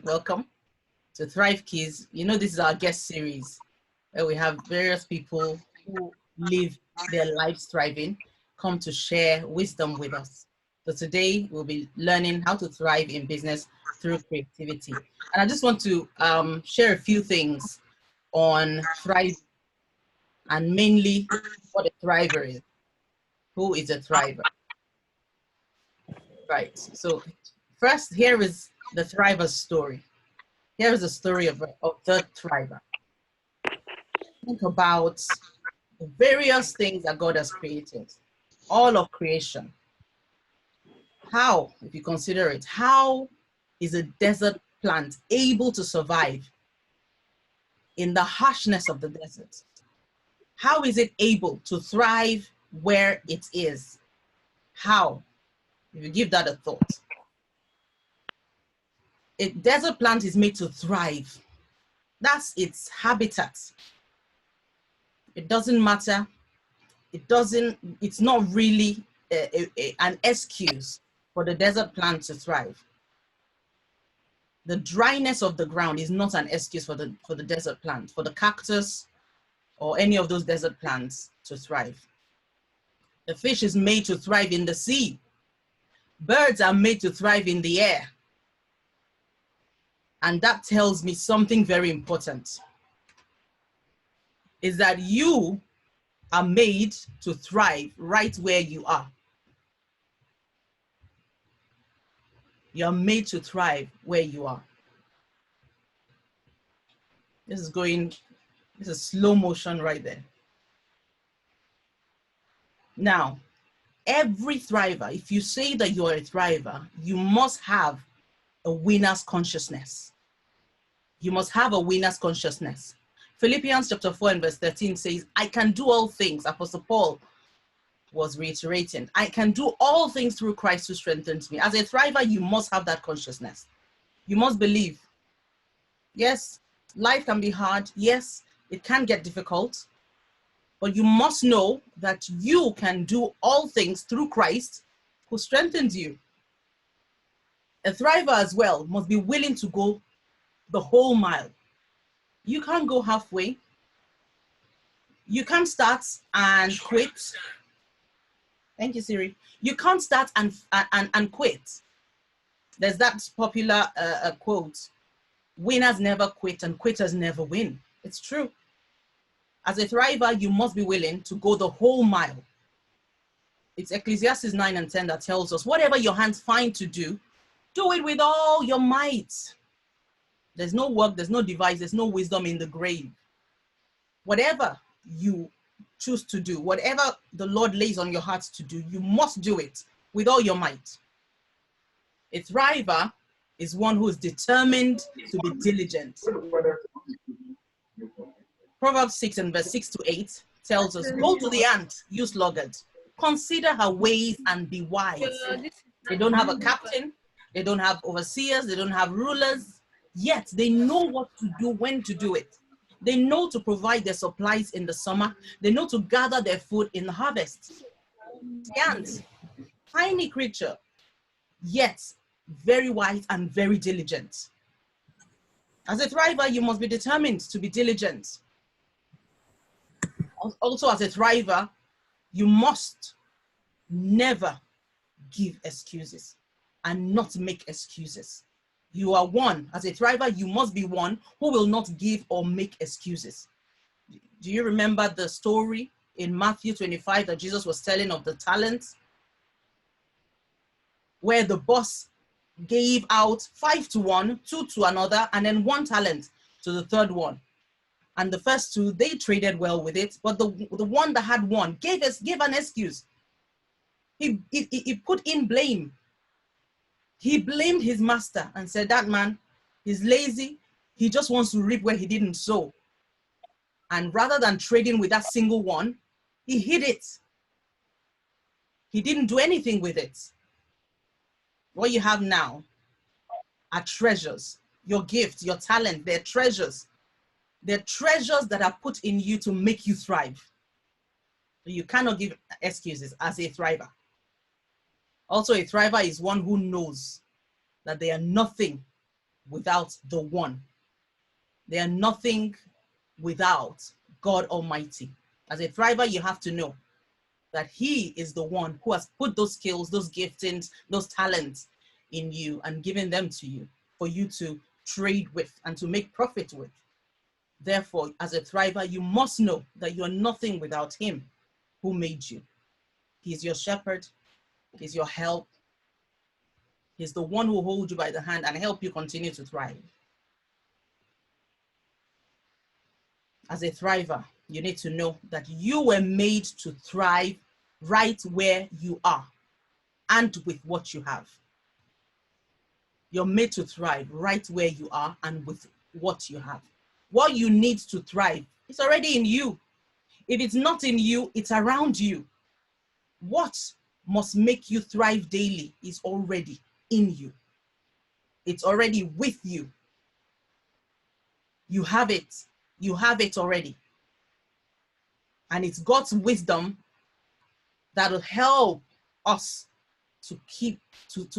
Welcome to Thrive Kids. You know, this is our guest series where we have various people who live their lives thriving come to share wisdom with us. So today we'll be learning how to thrive in business through creativity. And I just want to share a few things on Thrive and mainly what a thriver is. Who is a thriver? Right. So first, here is the thriver's story. Here is the story of the thriver. Think about the various things that God has created, all of creation. How, if you consider it, how is a desert plant able to survive in the harshness of the desert? How is it able to thrive where it is? How? If you give that a thought. A desert plant is made to thrive. That's its habitat. It doesn't matter. It's not really an excuse for the desert plant to thrive. The dryness of the ground is not an excuse for the desert plant, for the cactus or any of those desert plants to thrive. The fish is made to thrive in the sea. Birds are made to thrive in the air. And that tells me something very important, is that you are made to thrive right where you are. You're made to thrive where you are. This is slow motion right there. Now, every thriver, if you say that you're a thriver, you must have a winner's consciousness. You must have a winner's consciousness. Philippians chapter 4 and verse 13 says, I can do all things. Apostle Paul was reiterating, I can do all things through Christ who strengthens me. As a thriver, you must have that consciousness. You must believe. Yes, life can be hard. Yes, it can get difficult. But you must know that you can do all things through Christ who strengthens you. A thriver as well must be willing to go the whole mile. You can't go halfway. You can't start and quit. Thank you, Siri. You can't start and quit. There's that popular quote, winners never quit and quitters never win. It's true. As a thriver, you must be willing to go the whole mile. It's Ecclesiastes 9 and 10 that tells us, whatever your hands find to do it with all your might. There's no work, there's no device, there's no wisdom in the grave. Whatever you choose to do, whatever the Lord lays on your heart to do, you must do it with all your might. A thriver is one who is determined to be diligent. Proverbs 6 and verse 6 to 8 tells us, go to the ant, you sluggard. Consider her ways and be wise. They don't have a captain. They don't have overseers. They don't have rulers. Yet they know what to do, when to do it. They know to provide their supplies in the summer. They know to gather their food in the harvest. The ant, tiny creature, yet very wise and very diligent. As a thriver, you must be determined to be diligent. Also, as a thriver, you must never give excuses and not make excuses. You are one. As a thriver, you must be one who will not give or make excuses. Do you remember the story in Matthew 25 that Jesus was telling of the talents? Where the boss gave out 5 to one, 2 to another, and then 1 talent to the third one. And the first 2, they traded well with it, but the one that had 1 gave an excuse. He put in blame. He blamed his master and said, that man, he's lazy. He just wants to reap where he didn't sow. And rather than trading with that single one, he hid it. He didn't do anything with it. What you have now are treasures. Your gift, your talent, they're treasures. They're treasures that are put in you to make you thrive. You cannot give excuses as a thriver. Also, a thriver is one who knows that they are nothing without the one. They are nothing without God Almighty. As a thriver, you have to know that He is the one who has put those skills, those giftings, those talents in you and given them to you for you to trade with and to make profit with. Therefore, as a thriver, you must know that you are nothing without Him who made you. He's your shepherd. He's your help. He's the one who holds you by the hand and help you continue to thrive. As a thriver, you need to know that you were made to thrive right where you are and with what you have. You're made to thrive right where you are and with what you have. What you need to thrive is already in you. If it's not in you, it's around you. What must make you thrive daily is already in you. It's already with you. You have it. You have it already. And it's God's wisdom that will help us to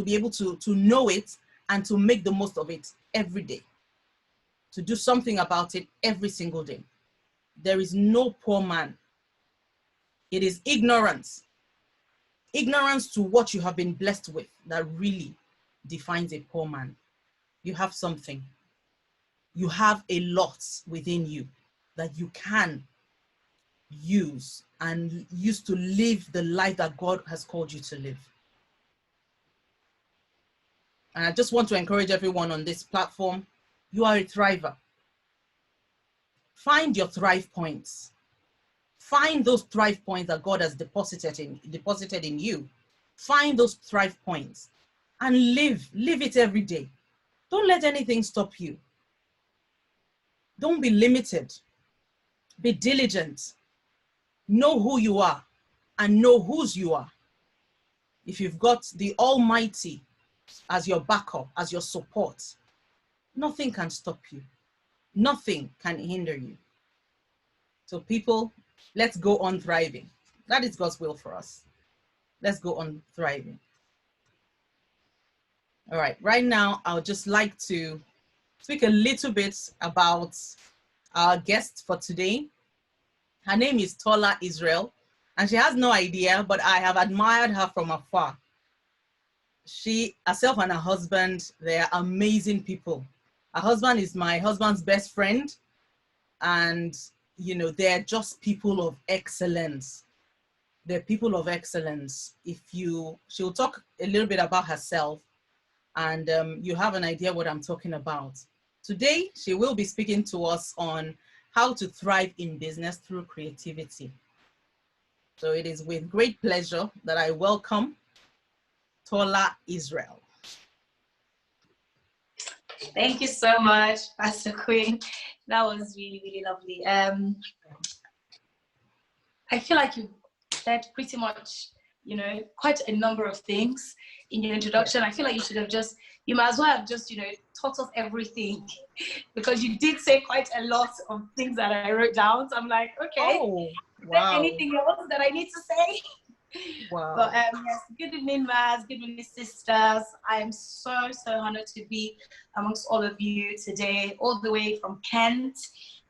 be able to know it and to make the most of it every day. To do something about it every single day. There is no poor man. It is ignorance. Ignorance to what you have been blessed with that really defines a poor man. You have something. You have a lot within you that you can use and use to live the life that God has called you to live. And I just want to encourage everyone on this platform, you are a thriver. Find your thrive points. Find those thrive points that God has deposited in you. Find those thrive points and live it every day. Don't let anything stop you. Don't be limited. Be diligent. Know who you are and know whose you are. If you've got the Almighty as your backup, as your support, nothing can stop you. Nothing can hinder you. So people, let's go on thriving. That is God's will for us. Let's go on thriving. All right, right now, I would just like to speak a little bit about our guest for today. Her name is Tola Israel, and she has no idea, but I have admired her from afar. She, herself and her husband, they are amazing people. Her husband is my husband's best friend, and you know, they're just people of excellence. They're people of excellence. She'll talk a little bit about herself, and you have an idea what I'm talking about. Today, she will be speaking to us on how to thrive in business through creativity. So it is with great pleasure that I welcome Tola Israel. Thank you so much, Pastor Queen. That was really, really lovely. I feel like you said pretty much, you know, quite a number of things in your introduction. I feel like you might as well have just, you know, taught us everything because you did say quite a lot of things that I wrote down. So I'm like, okay, wow. Is there anything else that I need to say? Wow. But yes, good evening, Maz. Good evening, sisters. I am so honored to be amongst all of you today, all the way from Kent.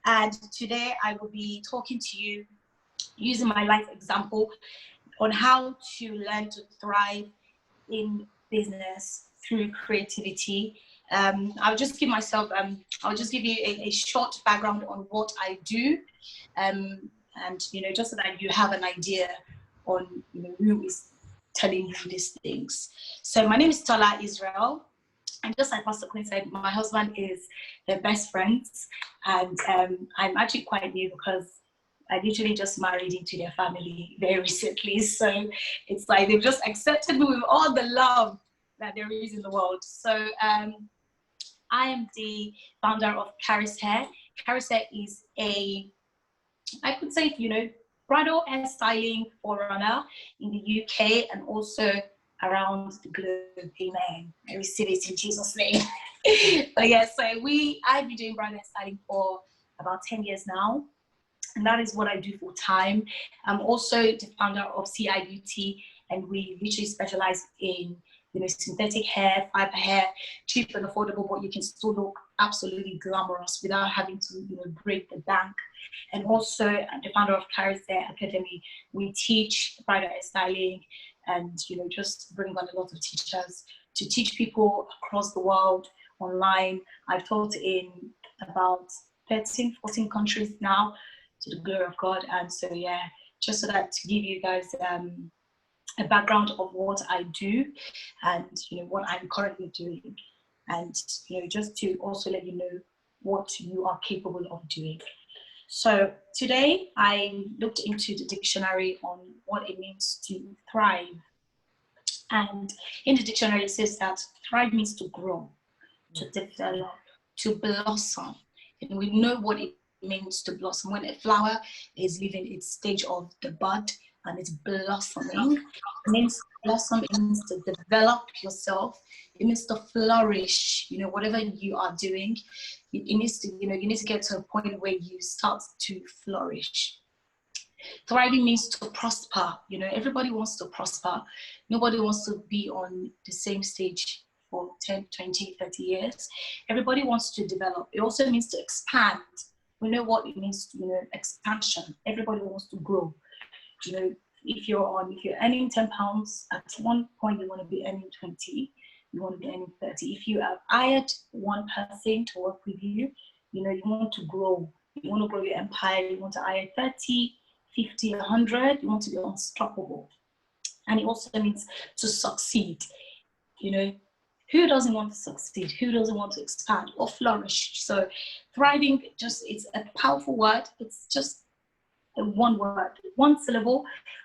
And today I will be talking to you using my life example on how to learn to thrive in business through creativity. I'll just give you a short background on what I do, and you know, just so that you have an idea on, you know, who is telling you these things. So my name is Tola Israel, and just like Pastor Quinn said, my husband is their best friends, and I'm actually quite new because I literally just married into their family very recently. So it's like they've just accepted me with all the love that there is in the world. So I am the founder of Caris Hair. Caris Hair is I could say, you know, bridal hair styling forerunner in the UK and also around the globe. Amen. I receive it in Jesus' name. But yeah, so I've been doing bridal hair styling for about 10 years now. And that is what I do full time. I'm also the founder of CI Beauty, and we literally specialize in synthetic hair, fiber hair, cheap and affordable, but you can still look absolutely glamorous without having to, break the bank. And also, the founder of Clarice Hair Academy, we teach bridal hair styling, and just bring on a lot of teachers to teach people across the world online. I've taught in about 13, 14 countries now, to the glory of God. And so, yeah, just so that to give you guys a background of what I do and what I'm currently doing, and just to also let you know what you are capable of doing. So today I looked into the dictionary on what it means to thrive. And in the dictionary it says that thrive means to grow, to develop, to blossom. And we know what it means to blossom. When a flower is leaving its stage of the bud and it's blossoming, it means to blossom, it means to develop yourself, it means to flourish. Whatever you are doing, it needs to, you need to get to a point where you start to flourish. Thriving means to prosper. Everybody wants to prosper. Nobody wants to be on the same stage for 10, 20, 30 years. Everybody wants to develop. It also means to expand. We know what it means to, expansion. Everybody wants to grow. If you're earning 10 pounds, at one point you want to be earning 20, you want to be earning 30. If you have hired one person to work with you, you want to grow. You want to grow your empire. You want to hire 30, 50, 100. You want to be unstoppable. And it also means to succeed. Who doesn't want to succeed? Who doesn't want to expand or flourish? So thriving, it's a powerful word. It's just one word, one syllable,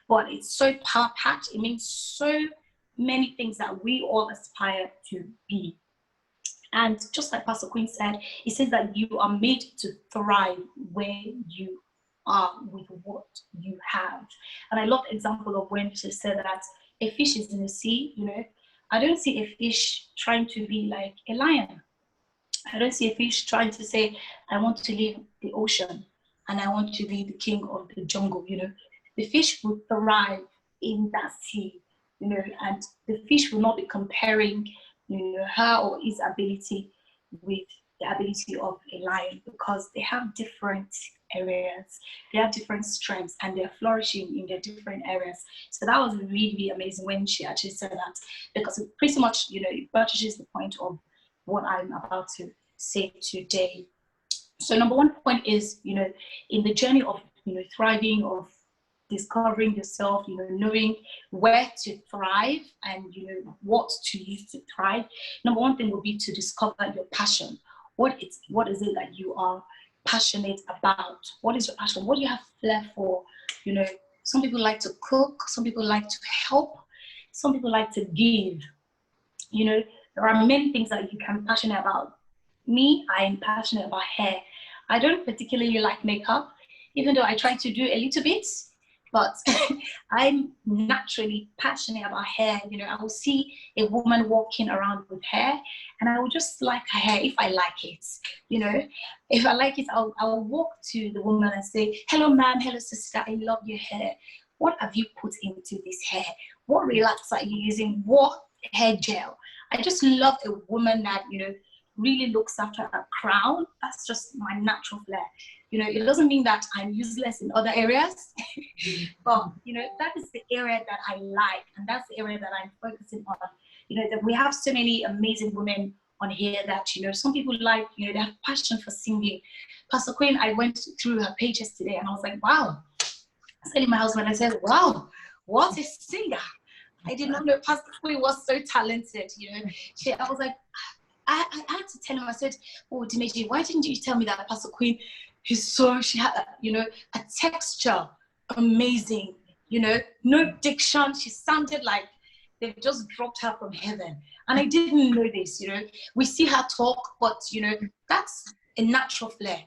but it's so power-packed. It means so many things that we all aspire to be. And just like Pastor Queen said, it says that you are made to thrive where you are with what you have. And I love the example of when she said that a fish is in the sea. I don't see a fish trying to be like a lion. I don't see a fish trying to say, I want to leave the ocean and I want to be the king of the jungle. The fish will thrive in that sea, and the fish will not be comparing, her or his ability with the ability of a lion, because they have different areas, they have different strengths, and they're flourishing in their different areas. So that was really, really amazing when she actually said that, because it pretty much, it touches the point of what I'm about to say today. So number one point is, in the journey of, thriving, of discovering yourself, knowing where to thrive and, what to use to thrive. Number one thing would be to discover your passion. What is it that you are passionate about? What is your passion? What do you have flair for? Some people like to cook. Some people like to help. Some people like to give. There are many things that you can be passionate about. Me, I am passionate about hair. I don't particularly like makeup, even though I try to do a little bit, but I'm naturally passionate about hair. I will see a woman walking around with hair and I will just like her hair if I like it. If I like it, I'll walk to the woman and say, hello, ma'am, hello, sister, I love your hair. What have you put into this hair? What relaxer are you using? What hair gel? I just love a woman that, really looks after her crown. That's just my natural flair. It doesn't mean that I'm useless in other areas, but, that is the area that I like, and that's the area that I'm focusing on. That we have so many amazing women on here that, some people like, they have passion for singing. Pastor Queen, I went through her pages today and I was like, wow. I was telling my husband, I said, wow, what a singer. I did not know Pastor Queen was so talented. I was like, I had to tell him, I said, oh, Dimeji, why didn't you tell me that Pastor Queen she had, a texture, amazing, no diction. She sounded like they've just dropped her from heaven. And I didn't know this, we see her talk, but, that's a natural flair,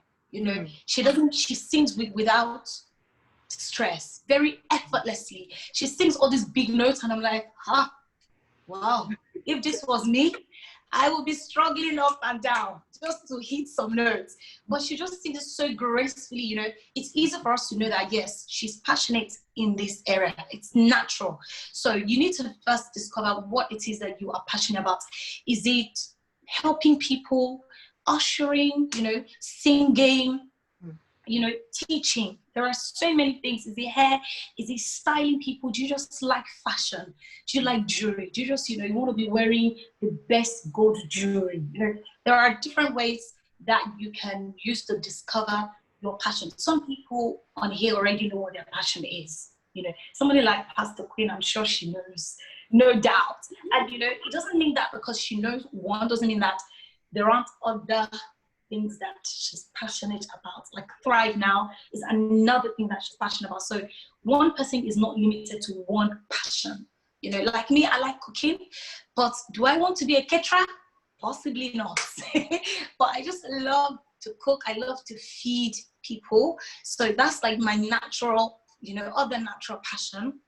she sings without stress, very effortlessly. She sings all these big notes and I'm like, wow, if this was me, I will be struggling up and down. just to hit some notes. But she just did it so gracefully, you know. It's easy for us to know that, yes, she's passionate in this area. It's natural. So you need to first discover what it is that you are passionate about. Is it helping people, ushering, you know, singing, you know, teaching? There are so many things. Is it hair? Is it styling people? Do you just like fashion? Do you like jewelry? Do you just, you know, you want to be wearing the best gold jewelry? You know, there are different ways that you can use to discover your passion. Some people on here already know what their passion is. You know, somebody like Pastor Queen, I'm sure she knows, no doubt. And, you know, it doesn't mean that because she knows one, doesn't mean that there aren't other things that she's passionate about. Like Thrive Now is another thing that she's passionate about. So one person is not limited to one passion. You know, like me, I like cooking, but do I want to be a caterer? Possibly not. But I just love to cook. I love to feed people. So that's like my natural, you know, other natural passion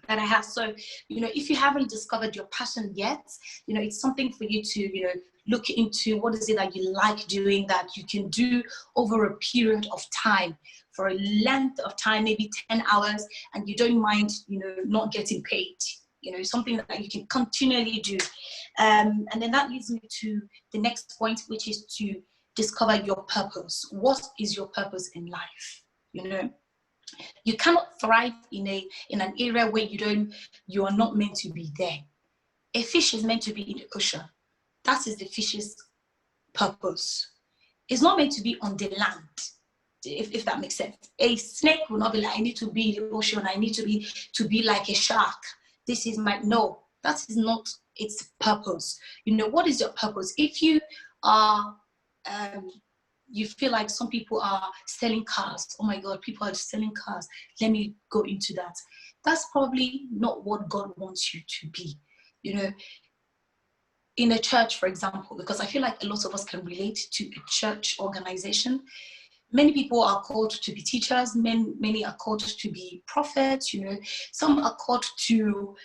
that I have. So, you know, if you haven't discovered your passion yet, you know, it's something for you to, you know, look into. What is it that you like doing that you can do over a period of time, for a length of time, maybe 10 hours, and you don't mind, you know, not getting paid. You know, something that you can continually do. And then that leads me to the next point, which is to discover your purpose. What is your purpose in life? You know, you cannot thrive in an area where you are not meant to be there. A fish is meant to be in the ocean. That is the fish's purpose. It's not meant to be on the land, if that makes sense. A snake will not be like, I need to be in the ocean, I need to be like a shark. This is no, that is not its purpose. You know, what is your purpose? If you are you feel like some people are selling cars. Oh my God, people are selling cars. Let me go into that. That's probably not what God wants you to be. You know, in a church, for example, because I feel like a lot of us can relate to a church organization. Many people are called to be teachers. Many are called to be prophets. You know, some are called to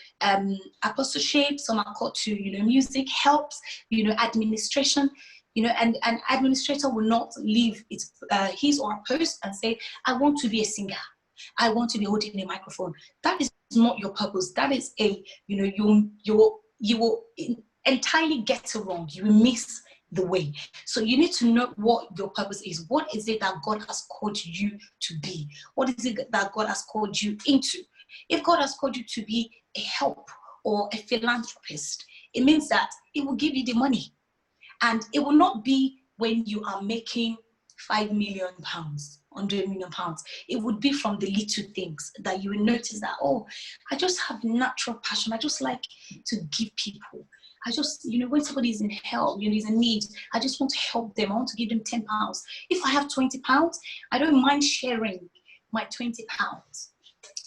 apostleship. Some are called to, you know, music helps. You know, administration. You know, and an administrator will not leave his or her post and say, I want to be a singer. I want to be holding a microphone. That is not your purpose. That is you know, you will entirely get it wrong. You will miss the way. So you need to know what your purpose is. What is it that God has called you to be? What is it that God has called you into? If God has called you to be a help or a philanthropist, it means that it will give you the money. And it will not be when you are making £5 million, £100 million. It would be from the little things that you will notice that, oh, I just have natural passion. I just like to give people. I just, you know, when somebody is in help, you know, is in need, I just want to help them. I want to give them £10. If I have £20, I don't mind sharing my £20.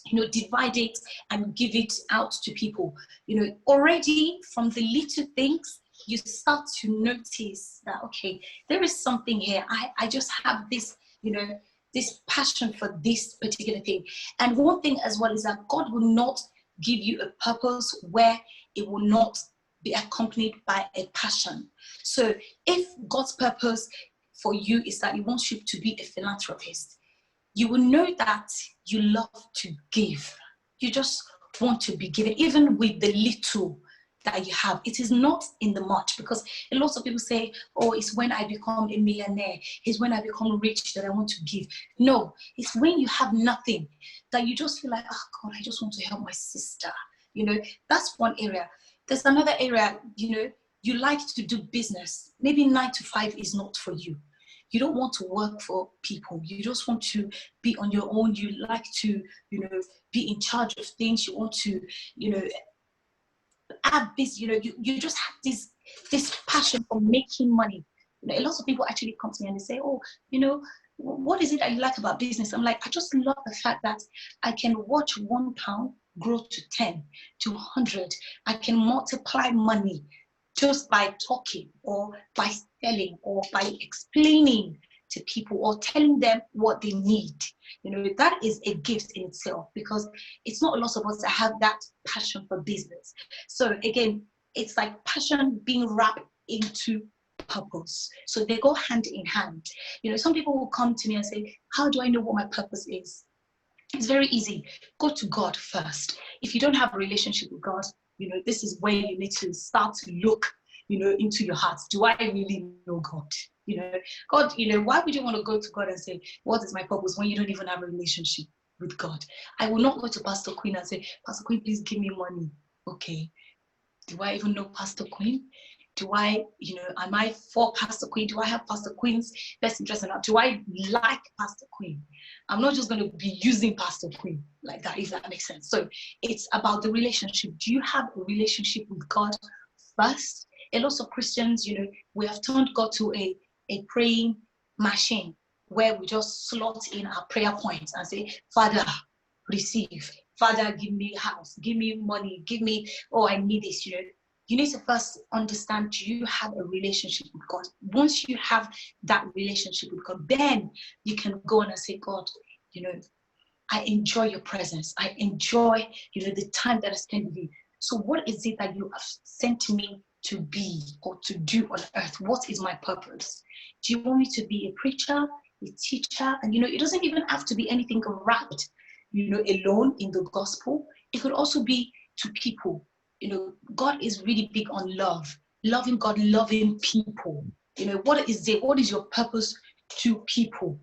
You know, divide it and give it out to people. You know, already from the little things, you start to notice that, okay, there is something here. I just have this, you know, this passion for this particular thing. And one thing as well is that God will not give you a purpose where it will not be accompanied by a passion. So if God's purpose for you is that He wants you to be a philanthropist, you will know that you love to give. You just want to be given, even with the little that you have. It is not in the much, because a lot of people say, oh, it's when I become a millionaire, it's when I become rich that I want to give. No, it's when you have nothing that you just feel like, oh God, I just want to help my sister. You know, that's one area. There's another area, you know, you like to do business. Maybe 9 to 5 is not for you. You don't want to work for people. You just want to be on your own. You like to, you know, be in charge of things. You want to, you know, have this, you know, you just have this passion for making money. You know, a lot of people actually come to me and they say, oh, you know, what is it that you like about business? I'm like, I just love the fact that I can watch £1 grow to 10, to 100. I can multiply money just by talking or by selling or by explaining to people or telling them what they need. You know, that is a gift in itself, because it's not a lot of us that have that passion for business. So again, it's like passion being wrapped into purpose. So they go hand in hand. You know, some people will come to me and say, how do I know what my purpose is? It's very easy. Go to God first. If you don't have a relationship with God, you know, this is where you need to start to look, you know, into your heart. Do I really know God? You know, God, you know, why would you want to go to God and say, what is my purpose, when you don't even have a relationship with God? I will not go to Pastor Queen and say, Pastor Queen, please give me money. Okay. Do I even know Pastor Queen? Do I, you know, am I for Pastor Queen? Do I have Pastor Queen's best interest in that? Do I like Pastor Queen? I'm not just going to be using Pastor Queen like that, if that makes sense. So it's about the relationship. Do you have a relationship with God first? A lot of Christians, you know, we have turned God to a praying machine where we just slot in our prayer points and say, Father, receive. Father, give me a house, give me money, give me, oh, I need this, you know. You need to first understand, do you have a relationship with God? Once you have that relationship with God, then you can go on and say, God, you know, I enjoy your presence. I enjoy, you know, the time that I spend with you. So what is it that you have sent me to be or to do on earth? What is my purpose? Do you want me to be a preacher, a teacher? And, you know, it doesn't even have to be anything wrapped, you know, alone in the gospel. It could also be to people. You know, God is really big on love, loving God, loving people. You know, what is it? What is your purpose to people?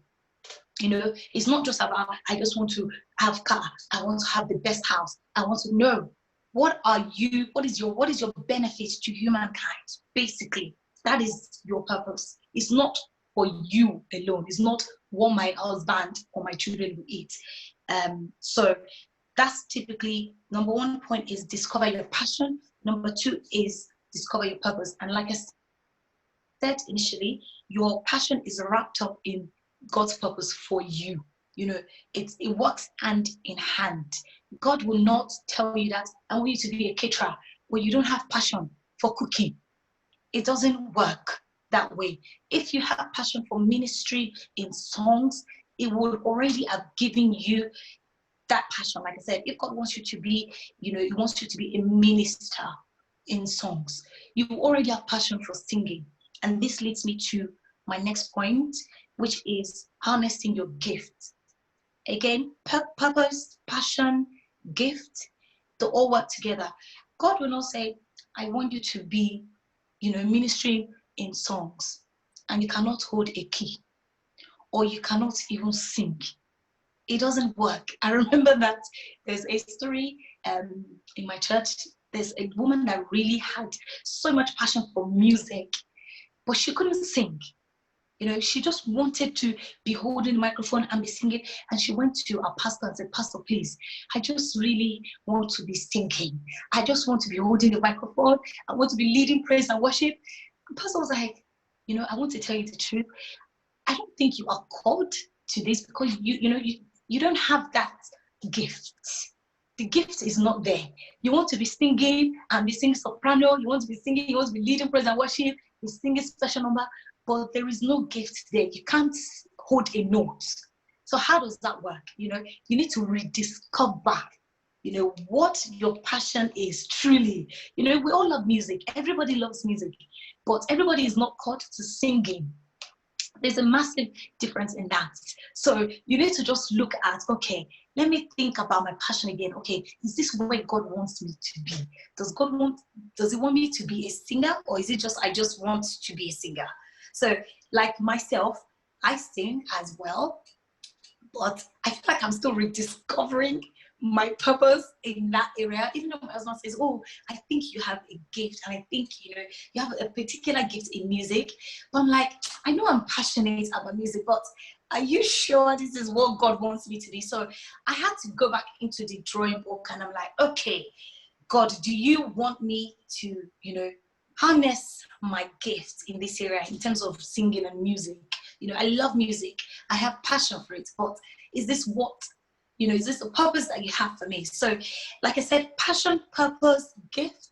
You know, it's not just about, I just want to have car, I want to have the best house, I want to know, what is your benefit to humankind? Basically, that is your purpose. It's not for you alone. It's not what my husband or my children will eat. So that's typically number one point, is discover your passion. Number two is discover your purpose. And like I said initially, your passion is wrapped up in God's purpose for you. You know, it works hand in hand. God will not tell you that I want you to be a caterer when you don't have passion for cooking. It doesn't work that way. If you have passion for ministry in songs, it would already have given you that passion. Like I said, if God wants you to be, you know, He wants you to be a minister in songs, you already have passion for singing. And this leads me to my next point, which is harnessing your gift. Again, purpose, passion, gift, they all work together. God will not say, I want you to be, you know, ministering in songs, and you cannot hold a key, or you cannot even sing. It doesn't work. I remember that there's a story in my church. There's a woman that really had so much passion for music, but she couldn't sing. You know, she just wanted to be holding the microphone and be singing. And she went to our pastor and said, Pastor, please, I just really want to be singing. I just want to be holding the microphone. I want to be leading praise and worship. The pastor was like, you know, I want to tell you the truth. I don't think you are called to this, because you don't have that gift. The gift is not there. You want to be singing and be singing soprano. You want to be singing. You want to be leading praise and worship. Be singing special number, but there is no gift there. You can't hold a note. So how does that work? You know, you need to rediscover, you know, what your passion is truly. You know, we all love music. Everybody loves music, but everybody is not called to singing. There's a massive difference in that. So you need to just look at, okay, let me think about my passion again. Okay, is this where God wants me to be? Does He want me to be a singer, or is it just, I just want to be a singer? So like myself, I sing as well, but I feel like I'm still rediscovering my purpose in that area. Even though my husband says, oh, I think you have a gift, and I think, you know, you have a particular gift in music. But I'm like, I know I'm passionate about music, but are you sure this is what God wants me to do? So I had to go back into the drawing book, and I'm like, okay, God, do you want me to, you know, harness my gift in this area in terms of singing and music? You know, I love music. I have passion for it, but is this what, you know, is this the purpose that you have for me? So, like I said, passion, purpose, gift,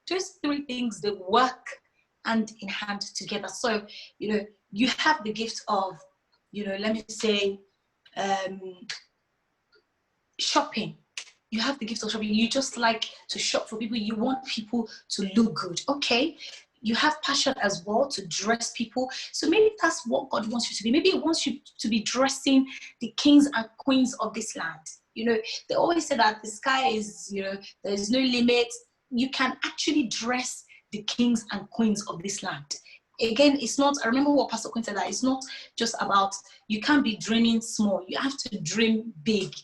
those three things, they work hand in hand together. So, you know, you have the gift of, you know, let me say, shopping. You have the gift of shopping. You just like to shop for people. You want people to look good. Okay, You have passion as well to dress people. So maybe that's what God wants you to be. Maybe He wants you to be dressing the kings and queens of this land. You know, they always say that the sky is, you know, there is no limit. You can actually dress the kings and queens of this land. Again, it's not, I remember what Pastor Quinn said, that it's not just about, you can't be dreaming small. You have to dream big.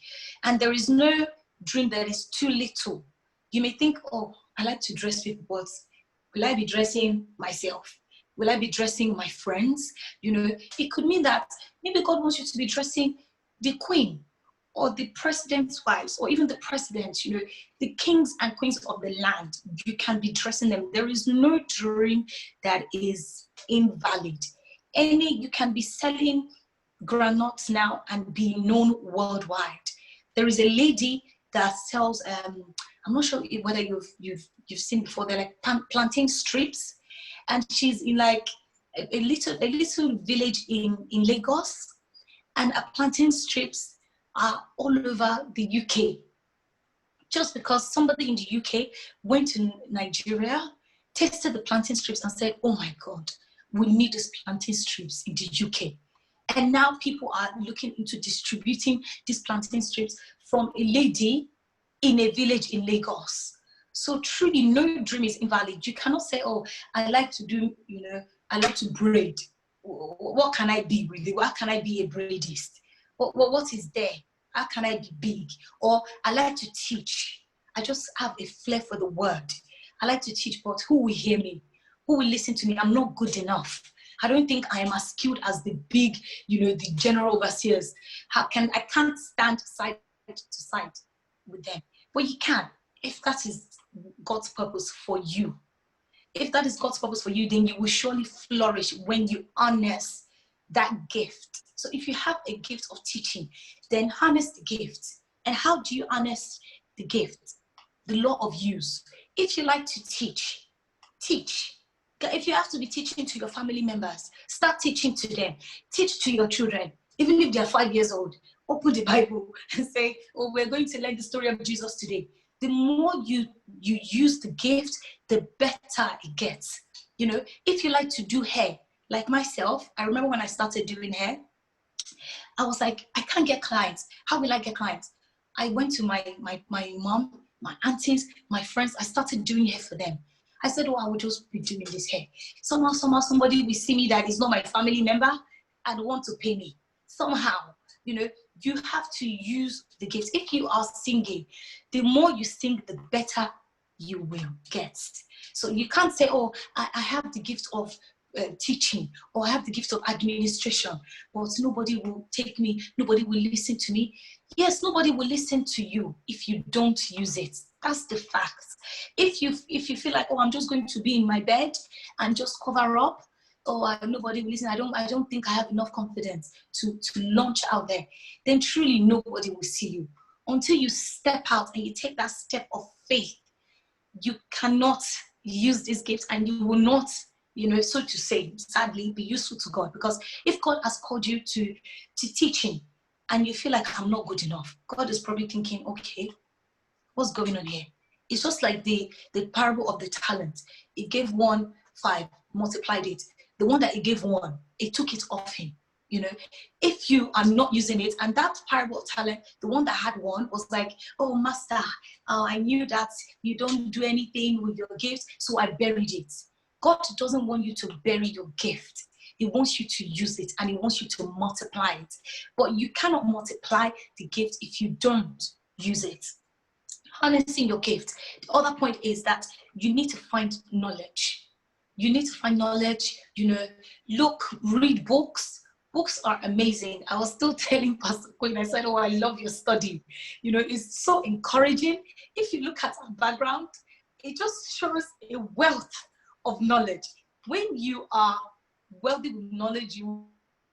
And there is no dream that is too little. You may think, oh, I like to dress people, but will I be dressing myself? Will I be dressing my friends? You know, it could mean that maybe God wants you to be dressing the queen or the president's wives or even the president, you know, the kings and queens of the land. You can be dressing them. There is no dream that is invalid. You can be selling granuts now and be known worldwide. There is a lady that sells, I'm not sure whether you've seen before, they're like plantain strips, and she's in like a little village in Lagos, and her plantain strips are all over the UK. Just because somebody in the UK went to Nigeria, tasted the plantain strips and said, oh my God, we need these plantain strips in the UK. And now people are looking into distributing these plantain strips from a lady in a village in Lagos. So truly, no dream is invalid. You cannot say, oh, I like to do, you know, I like to braid. What can I be really? What can I be a braidist? What is there? How can I be big? Or I like to teach. I just have a flair for the word. I like to teach, but who will hear me? Who will listen to me? I'm not good enough. I don't think I am as skilled as the big, you know, the general overseers. I can't stand side to side with them. But you can, if that is God's purpose for you. If that is God's purpose for you, then you will surely flourish when you harness that gift. So if you have a gift of teaching, then harness the gift. And how do you harness the gift? The law of use. If you like to teach, teach. If you have to be teaching to your family members, start teaching to them. Teach to your children, even if they are 5 years old. Open the Bible and say, oh, we're going to learn the story of Jesus today. The more you use the gift, the better it gets. You know, if you like to do hair, like myself, I remember when I started doing hair, I was like, I can't get clients. How will I get clients? I went to my mom, my aunties, my friends. I started doing hair for them. I said, oh, I will just be doing this hair. Somehow, somebody will see me that is not my family member and want to pay me. Somehow, you know, you have to use the gifts. If you are singing, the more you sing, the better you will get. So you can't say, oh, I have the gift of teaching, or I have the gift of administration, but nobody will take me, nobody will listen to me. Yes, nobody will listen to you if you don't use it. That's the fact. If you feel like, oh, I'm just going to be in my bed and just cover up, nobody will listen, I don't think I have enough confidence to launch out there, then truly nobody will see you. Until you step out and you take that step of faith, you cannot use these gifts, and you will not, you know, so to say, sadly, be useful to God. Because if God has called you to teaching and you feel like I'm not good enough, God is probably thinking, okay, what's going on here? It's just like the parable of the talent. It gave 1 5, multiplied it. The one that it gave 1, it took it off him. You know, if you are not using it, and that parable of talent, the one that had 1 was like, oh, master, I knew that you don't do anything with your gift, so I buried it. God doesn't want you to bury your gift. He wants you to use it, and he wants you to multiply it. But you cannot multiply the gift if you don't use it. Harnessing your gift. The other point is that you need to find knowledge. You need to find knowledge, you know, read books. Books are amazing. I was still telling Pastor Queen, I said, oh, I love your study. You know, it's so encouraging. If you look at our background, it just shows a wealth of knowledge. When you are wealthy with knowledge, you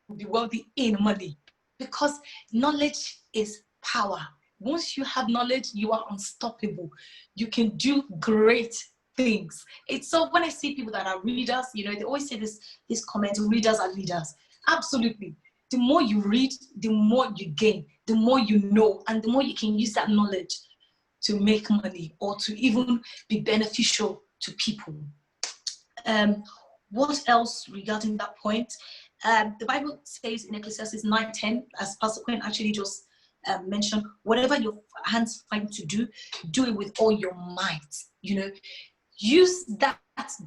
will be wealthy in money, because knowledge is power. Once you have knowledge, you are unstoppable. You can do great things. It's so when I see people that are readers, you know, they always say this comment, readers are leaders. Absolutely. The more you read, the more you gain, the more you know, and the more you can use that knowledge to make money or to even be beneficial to people. What else regarding that point? The Bible says in Ecclesiastes 9:10, as Pastor Quinn actually just mentioned, whatever your hands find to do, do it with all your might. You know, use that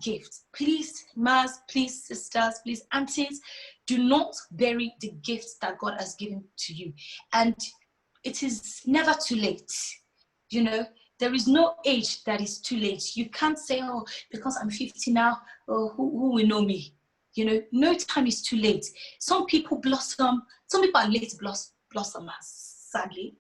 gift. Please, mas, please, sisters, please, aunties, do not bury the gifts that God has given to you. And it is never too late. You know, there is no age that is too late. You can't say, oh, because I'm 50 now, oh, who will know me? You know, no time is too late. Some people blossom, some people are late blossomers, sadly.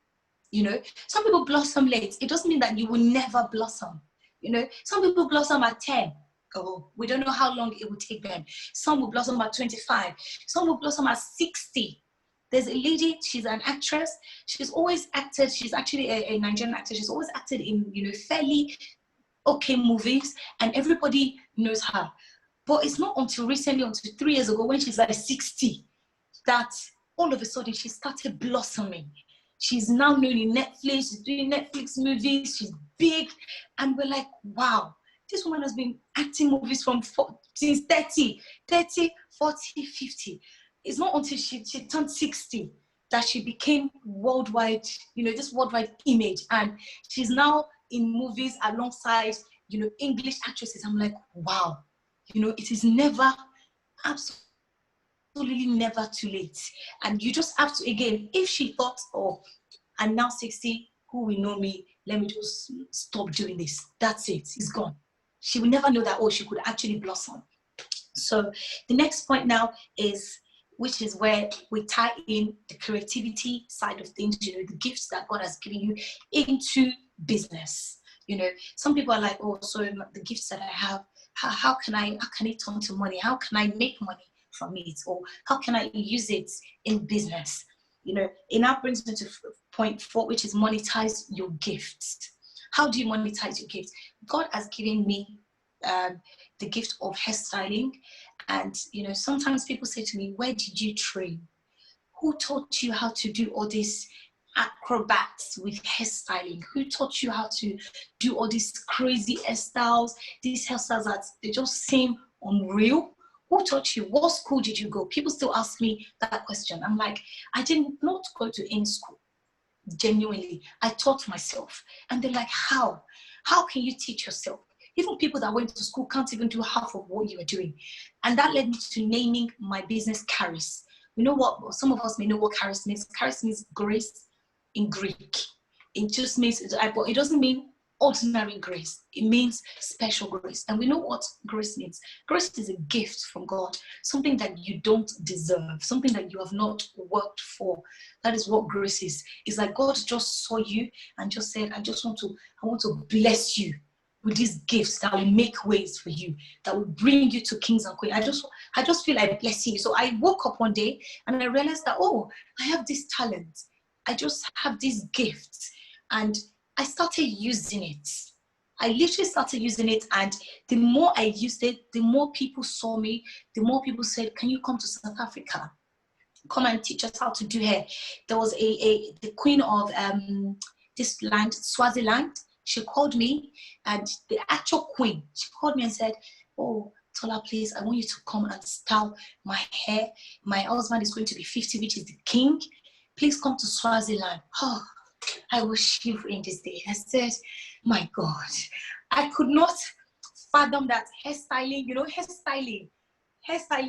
You know, some people blossom late. It doesn't mean that you will never blossom. You know, some people blossom at 10. Oh, we don't know how long it will take them. Some will blossom at 25. Some will blossom at 60. There's a lady, she's an actress. She's always acted, she's actually a Nigerian actor. She's always acted in, you know, fairly okay movies, and everybody knows her. But it's not until recently, until 3 years ago, when she's like 60, that all of a sudden she started blossoming. She's now known in Netflix, she's doing Netflix movies, she's big. And we're like, wow, this woman has been acting movies since 30, 40, 50. It's not until she turned 60 that she became worldwide, you know, this worldwide image. And she's now in movies alongside, you know, English actresses. I'm like, wow, you know, it is never, absolutely never too late. And you just have to, again, if she thought, oh, I'm now 60, who will know me? Let me just stop doing this. That's it, it's gone. She will never know that, oh, she could actually blossom. So the next point now is, which is where we tie in the creativity side of things, you know, the gifts that God has given you into business. You know, some people are like, oh, so the gifts that I have, how can it turn to money? How can I make money from it? Or how can I use it in business? You know, it now brings me to point 4, which is monetize your gifts. How do you monetize your gifts? God has given me the gift of hairstyling. And, you know, sometimes people say to me, where did you train? Who taught you how to do all these acrobats with hairstyling? Who taught you how to do all these crazy hairstyles? These hairstyles that they just seem unreal. Who taught you? What school did you go? People still ask me that question. I'm like, I did not go to any school. Genuinely, I taught myself. And they're like, how? How can you teach yourself? Even people that went to school can't even do half of what you are doing. And that led me to naming my business Charis. You know what? Some of us may know what Charis means. Charis means grace in Greek. It just means, but it doesn't mean ordinary grace. It means special grace. And we know what grace means. Grace is a gift from God, something that you don't deserve, something that you have not worked for. That is what grace is. It's like God just saw you and just said, I want to bless you with these gifts that will make ways for you, that will bring you to kings and queens. I just feel like blessing you. So I woke up one day and I realized that, oh, I have this talent. I just have these gifts. And I started using it. I literally started using it. And the more I used it, the more people saw me, the more people said, can you come to South Africa? Come and teach us how to do hair. There was the queen of this land, Swaziland. She called me, and the actual queen, she called me and said, oh, Tola, please, I want you to come and style my hair. My husband is going to be 50, which is the king. Please come to Swaziland. Oh, I was shivering this day. I said, my God, I could not fathom that hairstyling, you know, hairstyling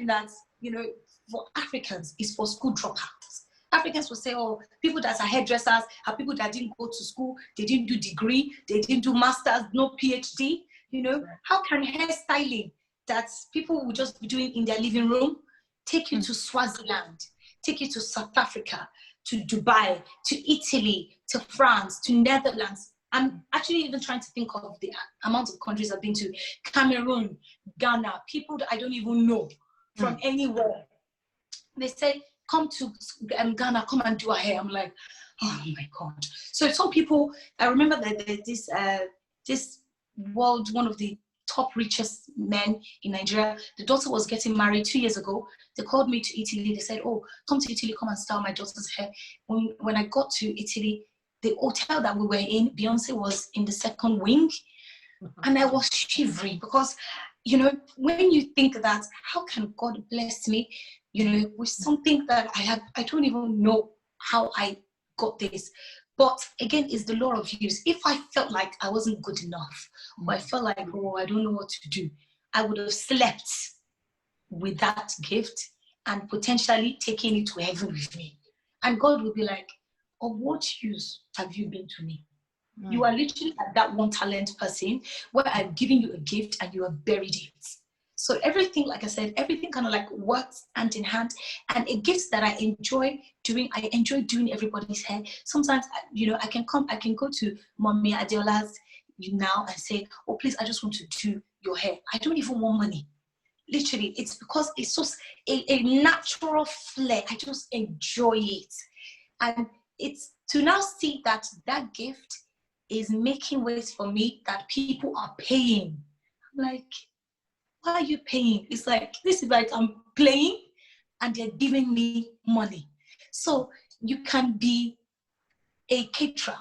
that's, you know, for Africans is for school dropouts. Africans will say, oh, people that are hairdressers are people that didn't go to school, they didn't do degree, they didn't do masters, no PhD. You know, how can hairstyling that people will just be doing in their living room take you to Swaziland, take you to South Africa, to Dubai, to Italy, to France, to Netherlands? I'm actually even trying to think of the amount of countries I've been to. Cameroon, Ghana, people that I don't even know from anywhere. They say, come to Ghana, come and do our hair. I'm like, oh my God. So some people, I remember that this world, one of the top richest men in Nigeria, the daughter was getting married 2 years ago. They called me to Italy. They said, oh, come to Italy, come and style my daughter's hair. When I got to Italy, the hotel that we were in, Beyonce was in the second wing. And I was shivering because you know, when you think that, how can God bless me, you know, with something that I don't even know how I got this. But again, it's the law of use. If I felt like I wasn't good enough, or I felt like, oh, I don't know what to do, I would have slept with that gift and potentially taking it to heaven with me. And God will be like, of what use have you been to me? You are literally at that one talent person where I've given you a gift and you have buried it. So everything, like I said, everything kind of like works hand in hand. And a gift that I enjoy doing everybody's hair. Sometimes, you know, I can go to Mommy Adeola's now and say, oh, please, I just want to do your hair. I don't even want money. Literally, it's because it's just a natural flair. I just enjoy it. And it's to now see that that gift is making ways for me that people are paying. I'm like, why are you paying? It's like, this is like I'm playing and they're giving me money. So you can be a caterer,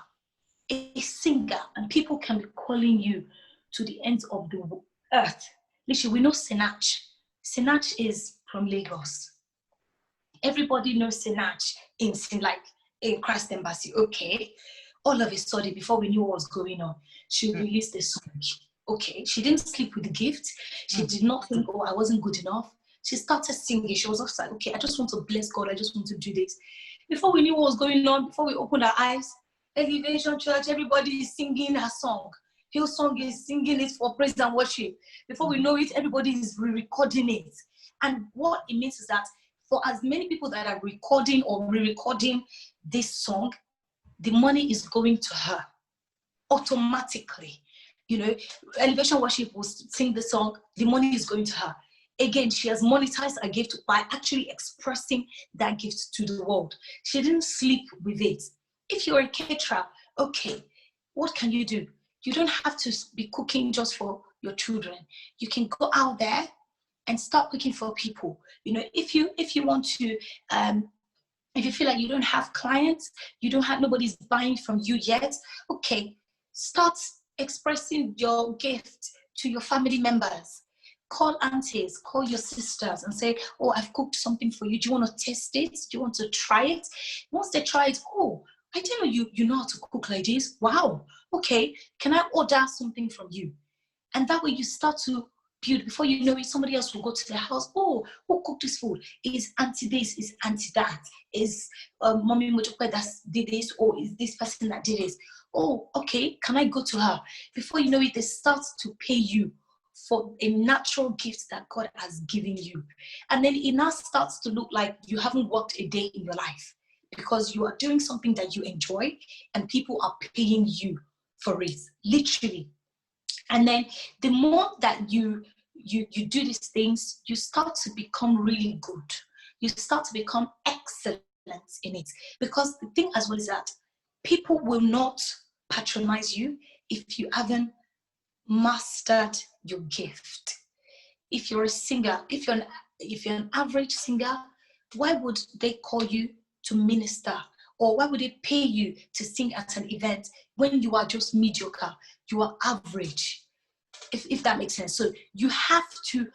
a singer, and people can be calling you to the ends of the earth. Literally, we know Sinach. Sinach is from Lagos. Everybody knows Sinach in Christ Embassy. Okay. All of a sudden, before we knew what was going on, she released a song. Okay. She didn't sleep with the gift. She did not think, oh, I wasn't good enough. She started singing. She was also like, okay, I just want to bless God. I just want to do this. Before we knew what was going on, before we opened our eyes, Elevation Church, everybody is singing her song. Hillsong is singing it for praise and worship. Before we know it, everybody is re-recording it. And what it means is that for as many people that are recording or re-recording this song, the money is going to her automatically. You know, Elevation Worship will sing the song, the money is going to her. Again, she has monetized her gift by actually expressing that gift to the world. She didn't sleep with it. If you're a caterer, okay, what can you do? You don't have to be cooking just for your children. You can go out there and start cooking for people. You know, if you want to, if you feel like you don't have clients, nobody's buying from you yet, okay, start expressing your gift to your family members. Call aunties, call your sisters and say, oh, I've cooked something for you. Do you want to taste it? Do you want to try it? Once they try it, oh, I didn't know you know how to cook like this. Wow. Okay. Can I order something from you? And that way you start to build. Before you know it, somebody else will go to their house. Oh, who cooked this food? Is auntie this? Is auntie that? Is mommy Mojokwe that did this? Or is this person that did this? Oh, okay. Can I go to her? Before you know it, they start to pay you for a natural gift that God has given you. And then it now starts to look like you haven't worked a day in your life because you are doing something that you enjoy and people are paying you for it, literally. And then the more that you do these things, you start to become really good. You start to become excellent in it. Because the thing as well is that people will not patronize you if you haven't mastered your gift. If you're a singer, if you're an average singer, why would they call you to minister? Or why would they pay you to sing at an event when you are just mediocre? You are average, if that makes sense. So you have to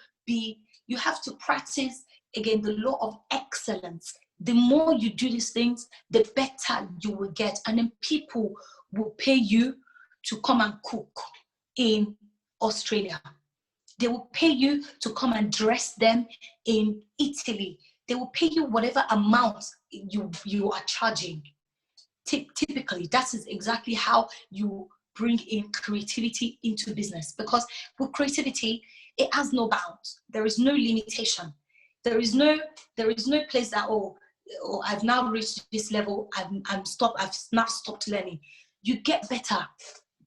practice, again, the law of excellence. The more you do these things, the better you will get. And then people will pay you to come and cook in Australia. They will pay you to come and dress them in Italy. They will pay you whatever amount you are charging. Typically, that is exactly how you bring in creativity into business. Because with creativity, it has no bounds. There is no limitation. There is no place that, oh, I've now reached this level. I've now stopped learning. You get better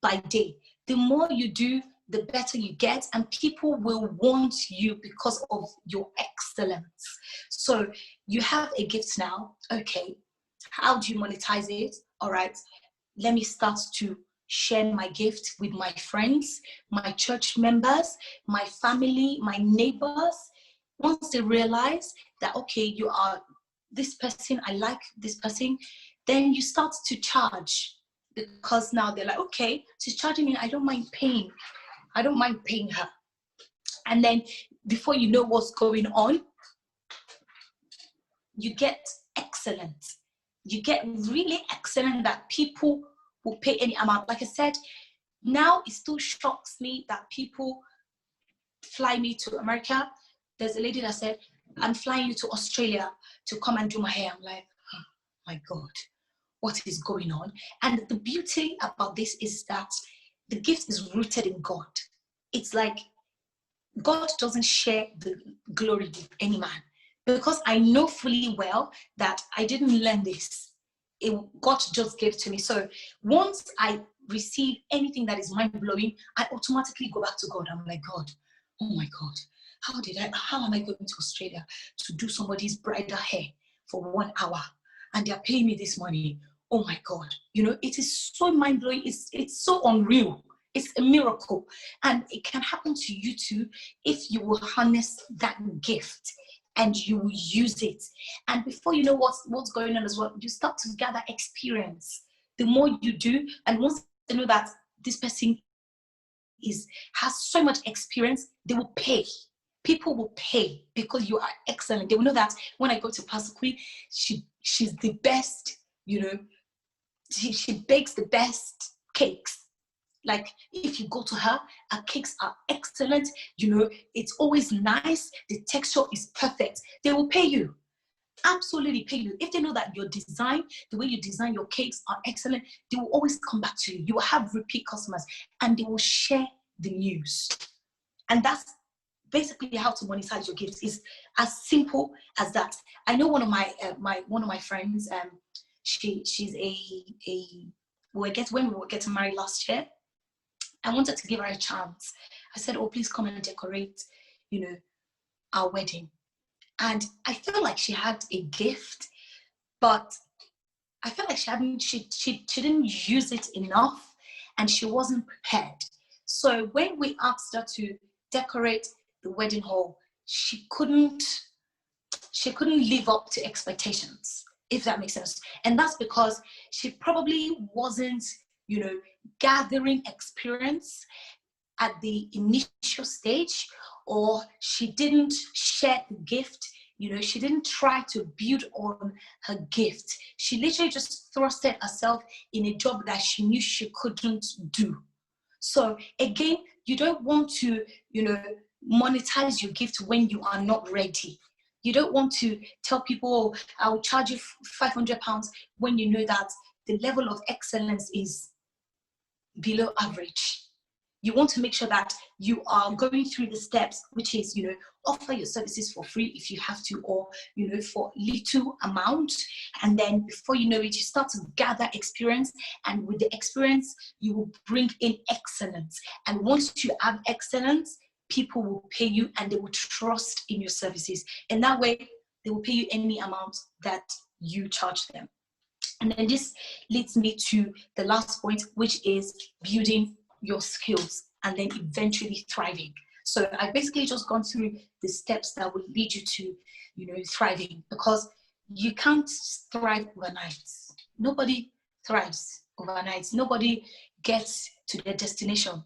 by day. The more you do, the better you get, and people will want you because of your excellence. So you have a gift now. Okay, how do you monetize it? All right, let me start to share my gift with my friends, my church members, my family, my neighbors. Once they realize that, okay, you are this person, I like this person, then you start to charge, because now they're like, okay, she's charging me, I don't mind paying her. And then before you know what's going on, you get excellent. You get really excellent that people will pay any amount. Like I said, now it still shocks me that people fly me to America. There's a lady that said, I'm flying you to Australia to come and do my hair. I'm like, oh my God, what is going on? And the beauty about this is that the gift is rooted in God. It's like God doesn't share the glory with any man, because I know fully well that I didn't learn this. God just gave it to me. So once I receive anything that is mind-blowing, I automatically go back to God. I'm like, God, oh my God, how am I going to Australia to do somebody's bridal hair for 1 hour? And they're paying me this money. Oh my God. You know, it is so mind-blowing. It's so unreal. It's a miracle. And it can happen to you too if you will harness that gift and you will use it. And before you know what's going on as well, you start to gather experience. The more you do, and once you know that this person has so much experience, they will pay. People will pay because you are excellent. They will know that when I go to Pastor Queen, she's the best, you know, she bakes the best cakes. Like if you go to her cakes are excellent, you know, it's always nice, the texture is perfect. They will pay you. Absolutely pay you. If they know that your design, the way you design your cakes are excellent, they will always come back to you. You will have repeat customers and they will share the news. And that's basically how to monetize your gifts. Is as simple as that. I know one of my friends, she's when we were getting married last year, I wanted to give her a chance. I said, oh, please come and decorate, you know, our wedding. And I felt like she had a gift, but I felt like she didn't use it enough and she wasn't prepared. So when we asked her to decorate the wedding hall, she couldn't live up to expectations, if that makes sense. And that's because she probably wasn't, you know, gathering experience at the initial stage, or she didn't share the gift. You know, she didn't try to build on her gift. She literally just thrusted herself in a job that she knew she couldn't do. So again, you don't want to, you know, monetize your gift when you are not ready. You don't want to tell people, oh, I'll charge you £500 when you know that the level of excellence is below average. You want to make sure that you are going through the steps, which is, you know, offer your services for free if you have to, or, you know, for little amount. And then before you know it, you start to gather experience. And with the experience, you will bring in excellence. And once you have excellence, people will pay you and they will trust in your services. And that way, they will pay you any amount that you charge them. And then this leads me to the last point, which is building your skills and then eventually thriving. So I've basically just gone through the steps that will lead you to, you know, thriving, because you can't thrive overnight. Nobody thrives overnight. Nobody gets to their destination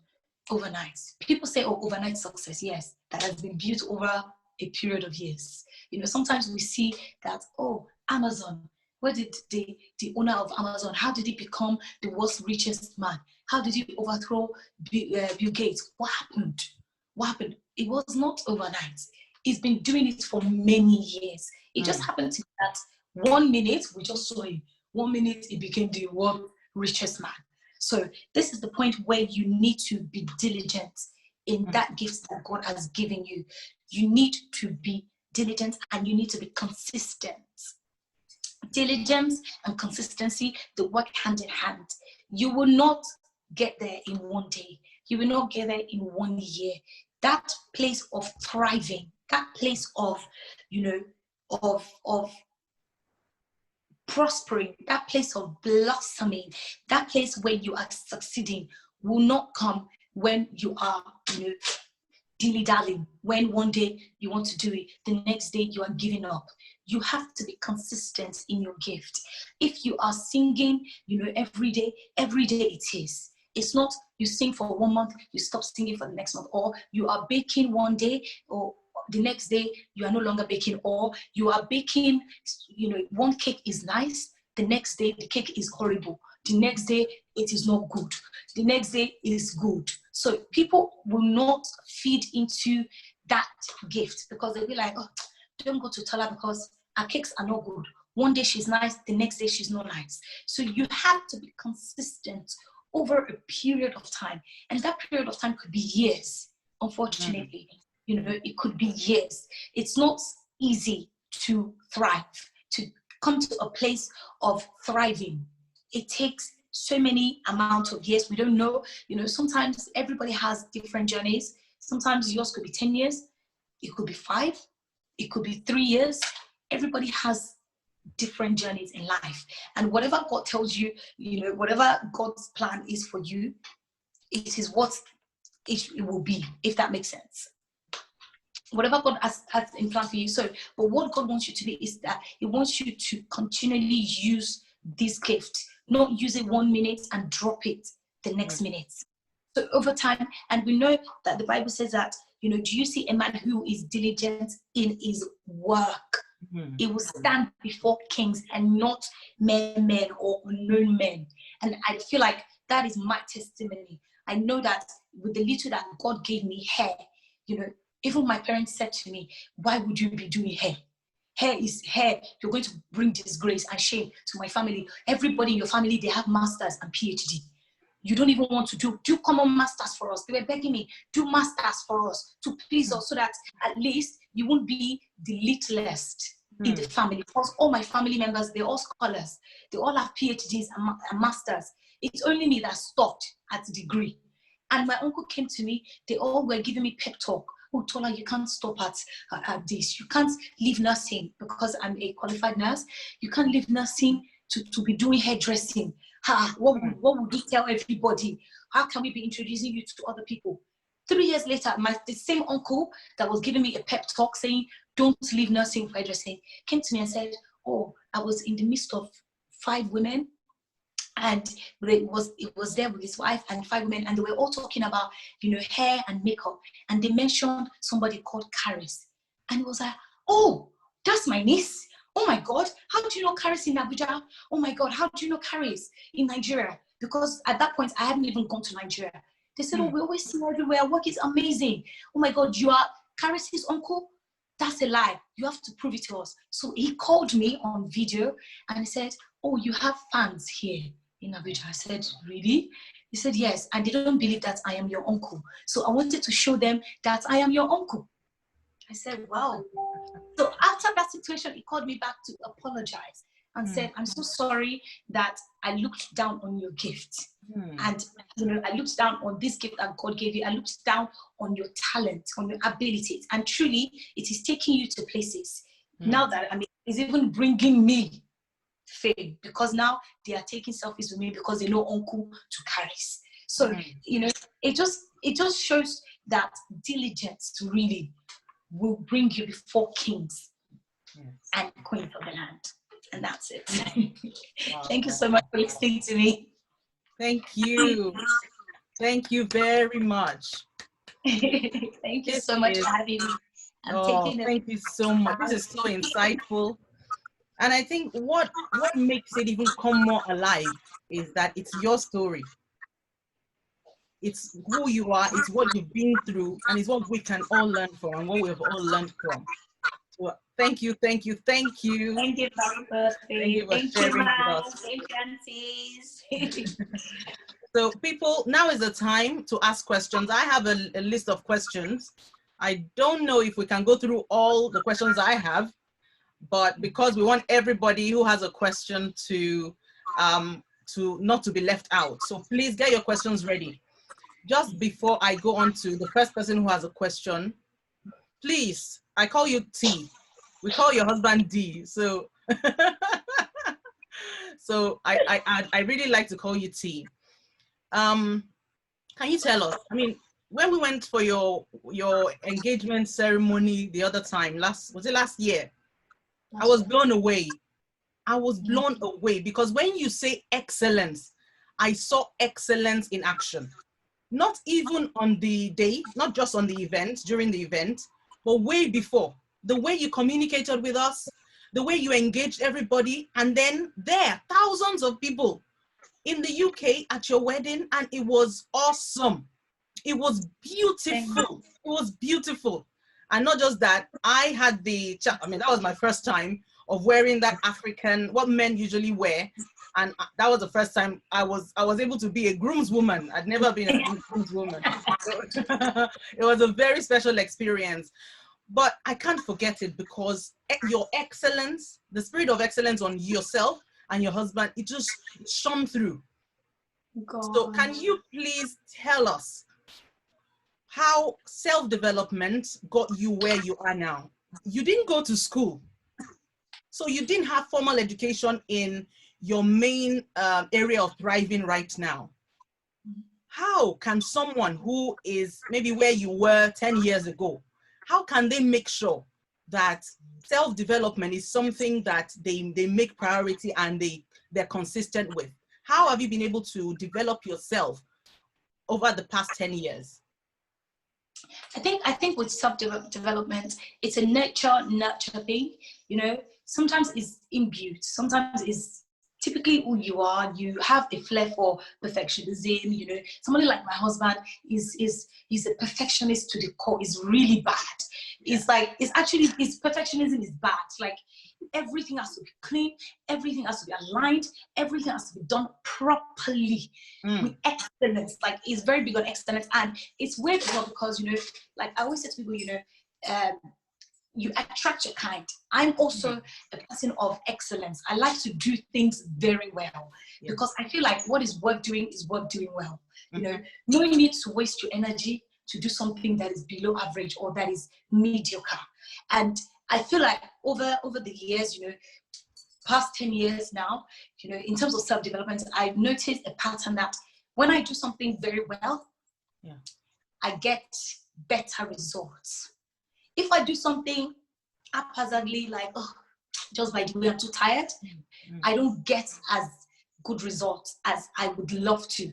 overnight. People say, oh, overnight success. Yes, that has been built over a period of years. You know, sometimes we see that, oh, Amazon, where did the owner of Amazon, how did he become the world's richest man? How did he overthrow Bill Gates? What happened? What happened? It was not overnight. He's been doing it for many years. It just happened to be that 1 minute, we just saw him. 1 minute, he became the world's richest man. So this is the point where you need to be diligent in that gift that God has given you. You need to be diligent and you need to be consistent. Diligence and consistency, they work hand in hand. You will not get there in 1 day. You will not get there in 1 year. That place of thriving, that place of, you know, of prospering, that place of blossoming, that place where you are succeeding will not come when you are, you know, dilly-dallying. When 1 day you want to do it, the next day you are giving up. You have to be consistent in your gift. If you are singing, you know, every day it is. It's not you sing for 1 month, you stop singing for the next month, or you are baking one day, or the next day you are no longer baking, or you are baking, one cake is nice, the next day the cake is horrible, the next day it is not good, the next day is good. So people will not feed into that gift because they'll be like, oh, don't go to Tola because our cakes are not good. One day she's nice, the next day she's not nice. So you have to be consistent over a period of time. And that period of time could be years, unfortunately. It could be years. It's not easy to thrive, to come to a place of thriving. It takes so many amounts of years. We don't know. Sometimes everybody has different journeys. Sometimes yours could be 10 years. It could be 5. It could be 3 years. Everybody has different journeys in life. And whatever God tells you, whatever God's plan is for you, it is what it will be, if that makes sense. Whatever God has in plan for you. But what God wants you to do is that He wants you to continually use this gift, not use it 1 minute and drop it the next minute. So over time, and we know that the Bible says that, do you see a man who is diligent in his work? He will stand before kings and not men or unknown men. And I feel like that is my testimony. I know that with the little that God gave me hair, even my parents said to me, why would you be doing hair? Hair is hair. You're going to bring disgrace and shame to my family. Everybody in your family, they have masters and PhD. You don't even want to do common masters for us. They were begging me, do masters for us to please us so that at least you won't be the littlest in the family. Because all my family members, they're all scholars. They all have PhDs and masters. It's only me that stopped at degree. And my uncle came to me. They all were giving me pep talk. Oh, Tola, you can't stop at this. You can't leave nursing because I'm a qualified nurse. You can't leave nursing to be doing hairdressing. What would you tell everybody? How can we be introducing you to other people? 3 years later, the same uncle that was giving me a pep talk saying, don't leave nursing for hairdressing, came to me and said, oh, I was in the midst of 5 women. And it was there with his wife and 5 women, and they were all talking about, hair and makeup. And they mentioned somebody called Caris. And he was like, oh, that's my niece. Oh my God, how do you know Caris in Abuja? Oh my God, how do you know Caris in Nigeria? Because at that point, I hadn't even gone to Nigeria. They said, oh, we always see her everywhere. Work is amazing. Oh my God, you are Caris's uncle? That's a lie. You have to prove it to us. So he called me on video and he said, oh, you have fans here in Abuja. I said, really? He said, yes. And they don't believe that I am your uncle. So I wanted to show them that I am your uncle. I said, wow. So after that situation, he called me back to apologize and said, I'm so sorry that I looked down on your gift. And I looked down on this gift that God gave you. I looked down on your talent, on your abilities. And truly, it is taking you to places. Now that, it's even bringing me fame, because now they are taking selfies with me because they know uncle to Caris. So, it just shows that diligence really will bring you before kings and queens of the land. And that's it. Wow. Thank you so much for listening to me. Thank you. Thank you very much. Thank you so much for having me. Thank you so much. This is so insightful. And I think what makes it even come more alive is that it's your story. It's who you are, it's what you've been through, and it's what we can all learn from and what we've all learned from. So thank you, thank you, thank you. Thank you, birthday. Thank you for sharing with us. Thank you, aunties. So people, now is the time to ask questions. I have a list of questions. I don't know if we can go through all the questions I have, but because we want everybody who has a question to not to be left out. So please get your questions ready. Just before I go on to the first person who has a question, please, I call you T. We call your husband D. So, I really like to call you T. Can you tell us? I mean, when we went for your engagement ceremony the other time, was it last year? I was blown away. I was blown away because when you say excellence, I saw excellence in action. Not even on the day, not just on the event, during the event, but way before. The way you communicated with us, the way you engaged everybody, and then there, thousands of people in the UK at your wedding, and it was awesome. It was beautiful. It was beautiful. And not just that, I had I mean, that was my first time of wearing that African, what men usually wear. And that was the first time I was able to be a groomswoman. I'd never been a groomswoman. It was a very special experience. But I can't forget it because your excellence, the spirit of excellence on yourself and your husband, it just shone through. God. So can you please tell us how self-development got you where you are now? You didn't go to school, so you didn't have formal education in your main area of thriving right now. How can someone who is maybe where you were 10 years ago, how can they make sure that self-development is something that they make priority and they're consistent with? How have you been able to develop yourself over the past 10 years? I think with self-development, it's a nurture thing. You know, sometimes it's imbued, sometimes it's typically who you are. You have a flair for perfectionism. You know, somebody like my husband is a perfectionist to the core. Is really bad. It's like, it's actually, his perfectionism is bad. Like, everything has to be clean, everything has to be aligned, everything has to be done properly with excellence. Like, he's very big on excellence. And it's weird as well because, you know, like I always say to people, you know, you attract your kind. I'm also a person of excellence. I like to do things very well because I feel like what is worth doing is worth doing well. You know, no need to waste your energy to do something that is below average or that is mediocre. And I feel like over the years, you know, past 10 years now, you know, in terms of self-development, I've noticed a pattern that when I do something very well, I get better results. If I do something haphazardly, like, oh, just by the way, I'm too tired, I don't get as good results as I would love to.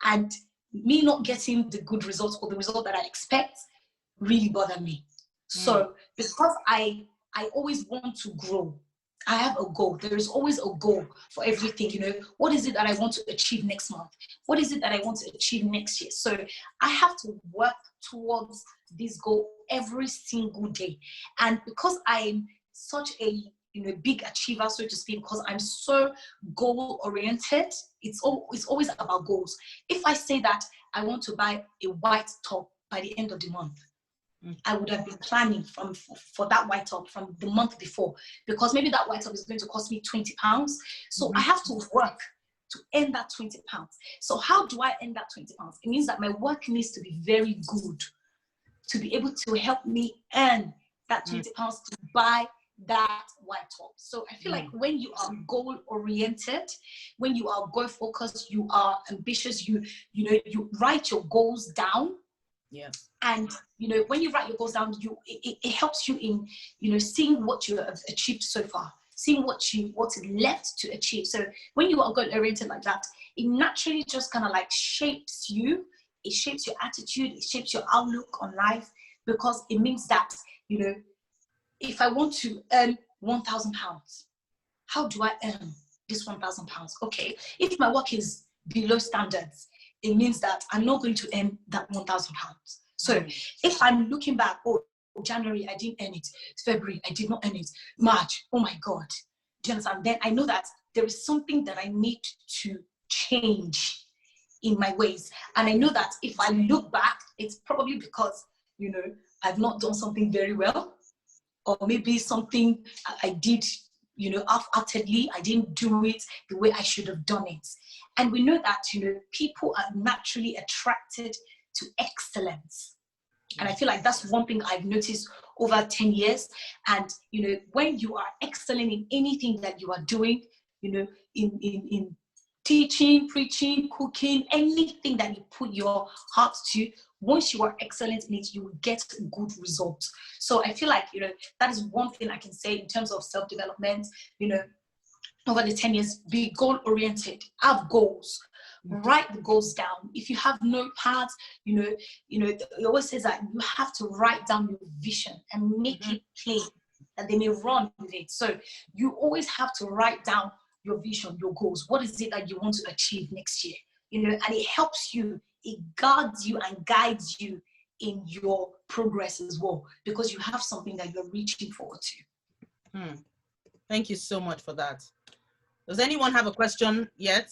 And me not getting the good results or the result that I expect really bother me. So because I always want to grow, I have a goal. There is always a goal for everything. You know, what is it that I want to achieve next month? What is it that I want to achieve next year? So I have to work towards this goal every single day. And because I'm such a, you know, big achiever, so to speak, because I'm so goal oriented, it's always about goals. If I say that I want to buy a white top by the end of the month, I would have been planning for that white top from the month before, because maybe that white top is going to cost me £20. So I have to work to earn that £20. So how do I earn that £20? It means that my work needs to be very good to be able to help me earn that £20 to buy that white top. So I feel like when you are goal oriented, when you are goal focused, you are ambitious, you know, you write your goals down. And you know, when you write your goals down, it helps you in, you know, seeing what you have achieved so far, seeing what's left to achieve. So when you are goal oriented like that, it naturally just kind of like shapes you. It shapes your attitude. It shapes your outlook on life, because it means that, you know, if I want to earn £1,000, how do I earn this £1,000? Okay, if my work is below standards, it means that I'm not going to earn that £1,000. So if I'm looking back, oh, January, I didn't earn it. February, I did not earn it. March, oh my God. Do you understand? Then I know that there is something that I need to change in my ways. And I know that if I look back, it's probably because, you know, I've not done something very well, or maybe something I did, you know, half-heartedly. I didn't do it the way I should have done it. And we know that, you know, people are naturally attracted to excellence. And I feel like that's one thing I've noticed over 10 years. And, you know, when you are excellent in anything that you are doing, you know, in teaching, preaching, cooking, anything that you put your heart to, once you are excellent in it, you will get good results. So I feel like, you know, that is one thing I can say in terms of self-development. You know, over the 10 years, be goal-oriented, have goals, Write the goals down. If you have notepads, it always says that you have to write down your vision and make it plain that they may run with it. So you always have to write down your vision, your goals. What is it that you want to achieve next year? And it helps you, it guards you and guides you in your progress as well, because you have something that you're reaching forward to. Thank you so much for that. Does anyone have a question yet?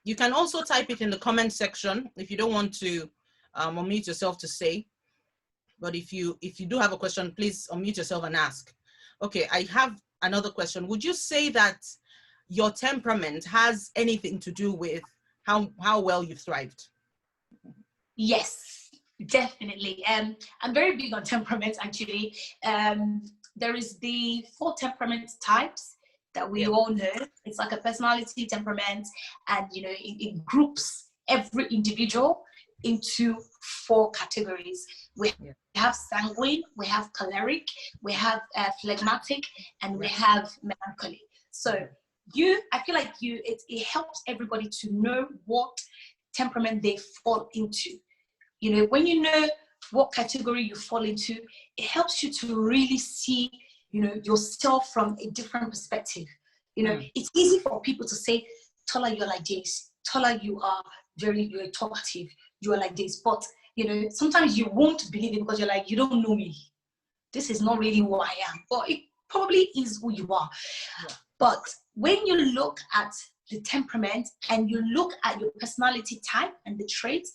You can also type it in the comment section if you don't want to unmute yourself to say. But if you do have a question, please unmute yourself and ask. Okay, I have another question. Would you say that your temperament has anything to do with how well you've thrived? Yes, definitely. I'm very big on temperament, actually. There is the 4 temperament types that we all know. It's like a personality temperament, and it groups every individual into 4 categories. We have sanguine, we have choleric, we have phlegmatic, and we have melancholy. So I feel like it helps everybody to know what temperament they fall into. When you know what category you fall into, it helps you to really see, yourself from a different perspective. It's easy for people to say, Tola, you're like this. Tola, you're talkative. You are like this. But, sometimes you won't believe it because you're like, you don't know me. This is not really who I am. But it probably is who you are. Yeah. But when you look at the temperament and you look at your personality type and the traits,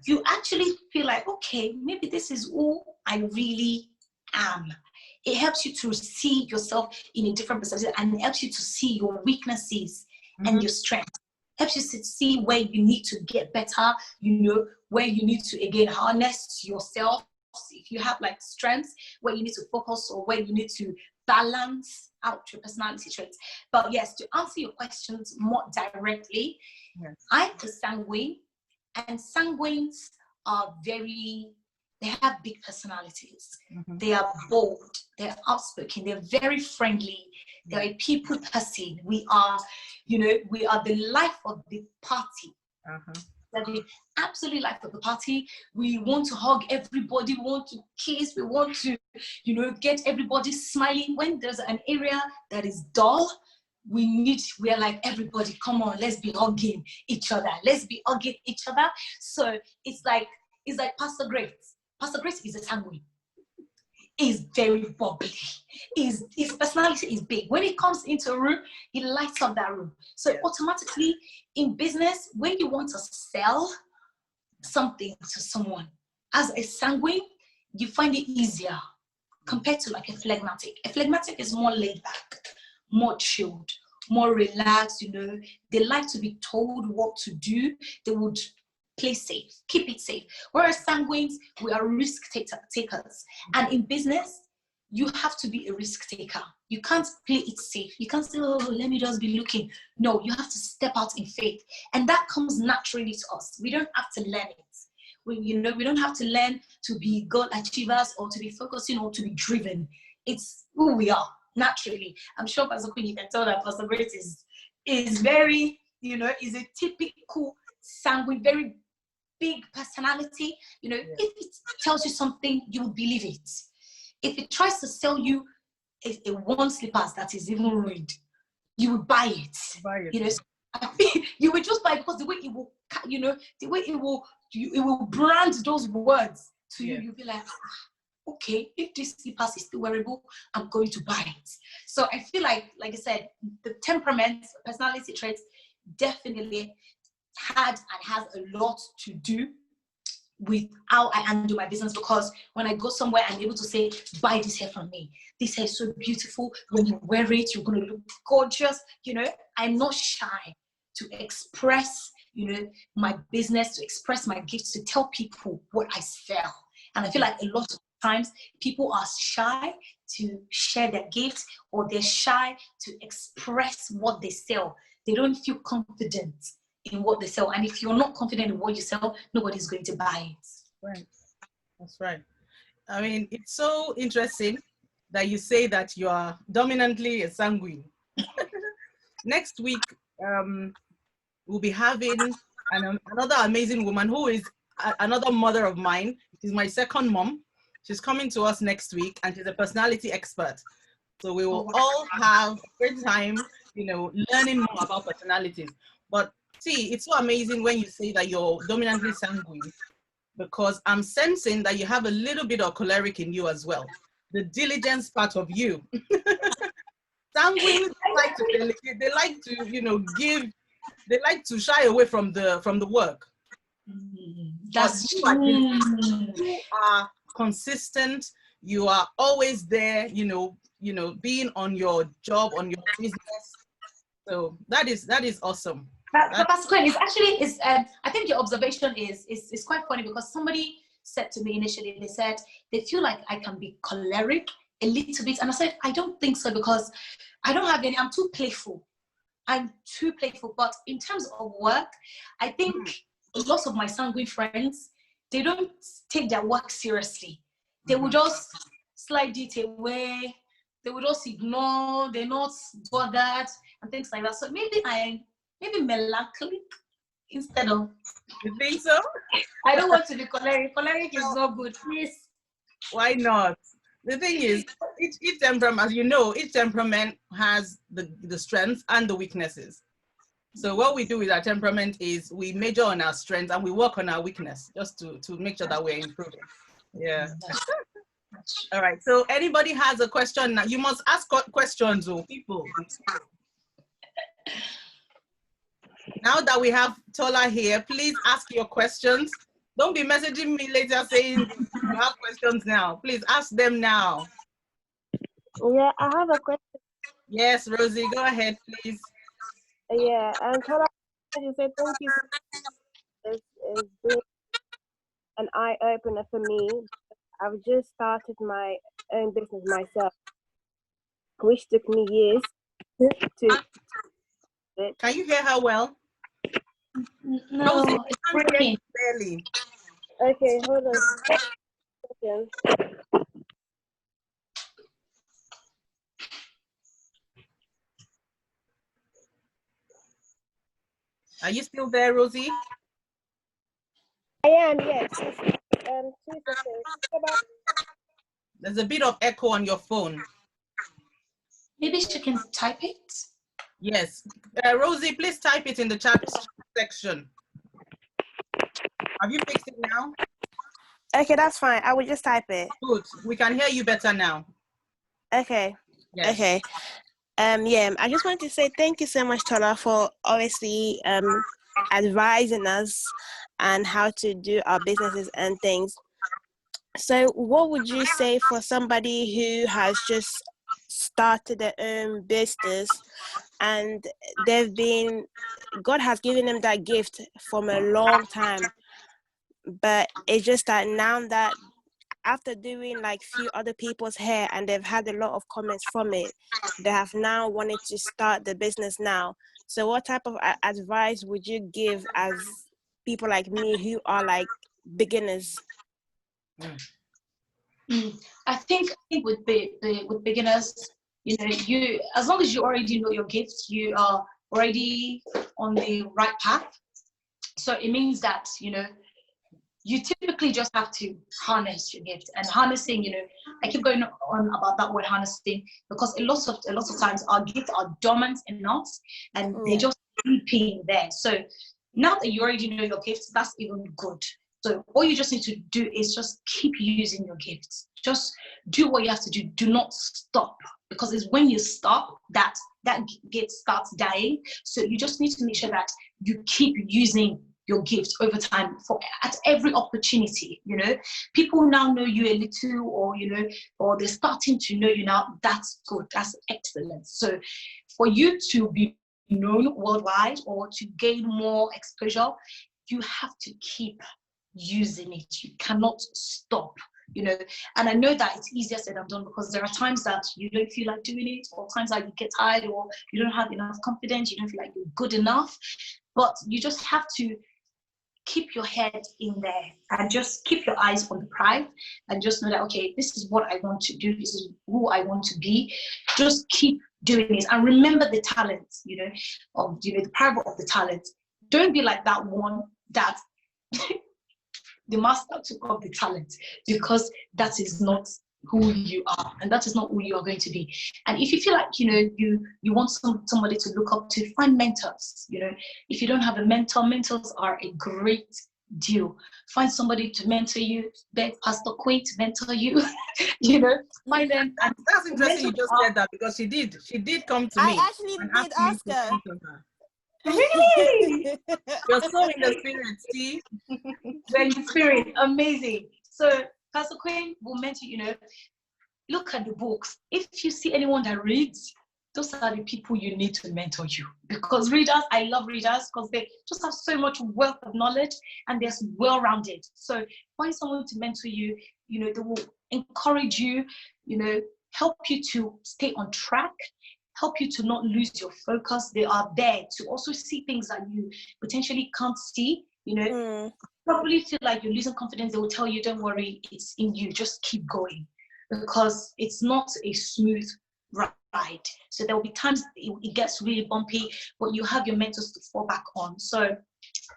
you actually feel like, okay, maybe this is who I really am. It helps you to see yourself in a different perspective, and it helps you to see your weaknesses and your strengths. Helps you to see where you need to get better, where you need to, again, harness yourself. If you have like strengths, where you need to focus or where you need to balance out your personality traits. But yes, to answer your questions more directly, I'm a sanguine, and sanguines are they have big personalities. They are bold, they're outspoken, they're very friendly, they're a people person. We are the life of the party. They're the absolute life of the party. We want to hug everybody, we want to kiss, we want to, get everybody smiling. When there's an area that is dull, we're like, everybody, come on, let's be hugging each other. So it's like Pastor Grace. Pastor Grace is a sanguine. He's very bubbly. His personality is big. When he comes into a room, he lights up that room. So automatically in business, when you want to sell something to someone, as a sanguine, you find it easier compared to like a phlegmatic. A phlegmatic is more laid back, more chilled, more relaxed. They like to be told what to do. They would play safe, keep it safe. Whereas sanguines, we are risk takers. And in business, you have to be a risk taker. You can't play it safe. You can't say, oh, let me just be looking. No, you have to step out in faith. And that comes naturally to us. We don't have to learn it. We don't have to learn to be goal achievers or to be focusing or to be driven. It's who we are naturally. I'm sure Pastor Queen, you can tell that Pastor Grace is very, is a typical sanguine, very big personality. If it tells you something, you will believe it. If it tries to sell you a one slippers that is even ruined, you will buy it. You will just buy it because the way it will, the way it will brand those words to you. You'll be like, okay, if this slippers is still wearable, I'm going to buy it. So I feel like I said, the temperament, personality traits definitely had and has a lot to do with how I handle my business, because when I go somewhere, I'm able to say, buy this hair from me. This hair is so beautiful. When you wear it, you're going to look gorgeous. I'm not shy to express, my business, to express my gifts, to tell people what I sell. And I feel like a lot of times people are shy to share their gifts, or they're shy to express what they sell. They don't feel confident in what they sell. And if you're not confident in what you sell, nobody's going to buy it. Right. That's right. I mean, it's so interesting that you say that you are dominantly a sanguine. Next week, we'll be having another amazing woman who is another mother of mine. She's my second mom. She's coming to us next week, and she's a personality expert. So we will all have a great time, learning more about personalities. But see, it's so amazing when you say that you're dominantly sanguine, because I'm sensing that you have a little bit of choleric in you as well. The diligence part of you. Sanguine like to delegate, they like to, give, they like to shy away from the work. That's you are consistent, you are always there, being on your job, on your business. So that is awesome. But Pastor Quinn, I think your observation is quite funny, because somebody said to me initially, they said they feel like I can be choleric a little bit, and I said I don't think so, because I don't have any. I'm too playful. But in terms of work, I think lots of my sanguine friends, they don't take their work seriously. They will just slide it away. They will just ignore. They're not bothered and things like that. So maybe melancholic instead of. You think so? I don't want to be choleric. Choleric is not good, please. Why not? The thing is, each temperament, as you know, each temperament has the strengths and the weaknesses. So what we do with our temperament is we major on our strengths and we work on our weakness, just to make sure that we're improving. Yeah. All right. So anybody has a question now? You must ask questions, people. Now that we have Tola here, please ask your questions. Don't be messaging me later saying you have questions now. Please ask them now. Yeah, I have a question. Yes, Rosie, go ahead, please. Yeah, and Tola, you said thank you. It's been an eye opener for me. I've just started my own business myself, which took me years to. Can you hear her well? No, Rosie, it's I can't hear breaking. you barely. Okay, hold on. Are you still there, Rosie? I am, yes. 2 seconds. There's a bit of echo on your phone. Maybe she can type it. Yes. Rosie, please type it in the chat section. Have you fixed it now? Okay, that's fine. I will just type it. Good. We can hear you better now. Okay. Yes. Okay. Yeah, I just wanted to say thank you so much, Tola, for obviously advising us on how to do our businesses and things. So what would you say for somebody who has just started their own business and God has given them that gift from a long time, but it's just that now that after doing like few other people's hair and they've had a lot of comments from it, they have now wanted to start the business now. So what type of advice would you give as people like me who are like beginners? I think with beginners, you as long as you already know your gifts, you are already on the right path. So it means that you typically just have to harness your gift. And harnessing, I keep going on about that word harnessing, because a lot of times our gifts are dormant in us and they're just sleeping there. So now that you already know your gifts, that's even good. So all you just need to do is just keep using your gifts. Just do what you have to do. Do not stop, because it's when you stop that gift starts dying. So you just need to make sure that you keep using your gift over time at every opportunity. People now know you a little, or they're starting to know you now. That's good. That's excellent. So for you to be known worldwide or to gain more exposure, you have to keep using it. You cannot stop. And I know that it's easier said than done, because there are times that you don't feel like doing it, or times that you get tired, or you don't have enough confidence, you don't feel like you're good enough. But you just have to keep your head in there and just keep your eyes on the prize, and just know that, okay, this is what I want to do, this is who I want to be. Just keep doing it, and remember the talent, the parable of the talent. Don't be like that one that the master took up the talent, because that is not who you are, and that is not who you are going to be. And if you feel like, you know, you want somebody to look up to, find mentors. You know, if you don't have a mentor, mentors are a great deal. Find somebody to mentor you, beg Pastor Queen to mentor you. You know, find them. And that's interesting you just said that, because she did come to me. I actually did ask her. Really? You're so in the spirit, see? We're in the spirit. Amazing. So Pastor Queen will mention, you know, look at the books. If you see anyone that reads, those are the people you need to mentor you. Because readers, I love readers because they just have so much wealth of knowledge and they're well-rounded. So find someone to mentor you, you know, they will encourage you, you know, help you to stay on track, help you to not lose your focus. They are there to also see things that you potentially can't see, you know. Probably feel like you're losing confidence, they will tell you, don't worry, it's in you, just keep going. Because it's not a smooth ride. So there will be times it gets really bumpy, but you have your mentors to fall back on. So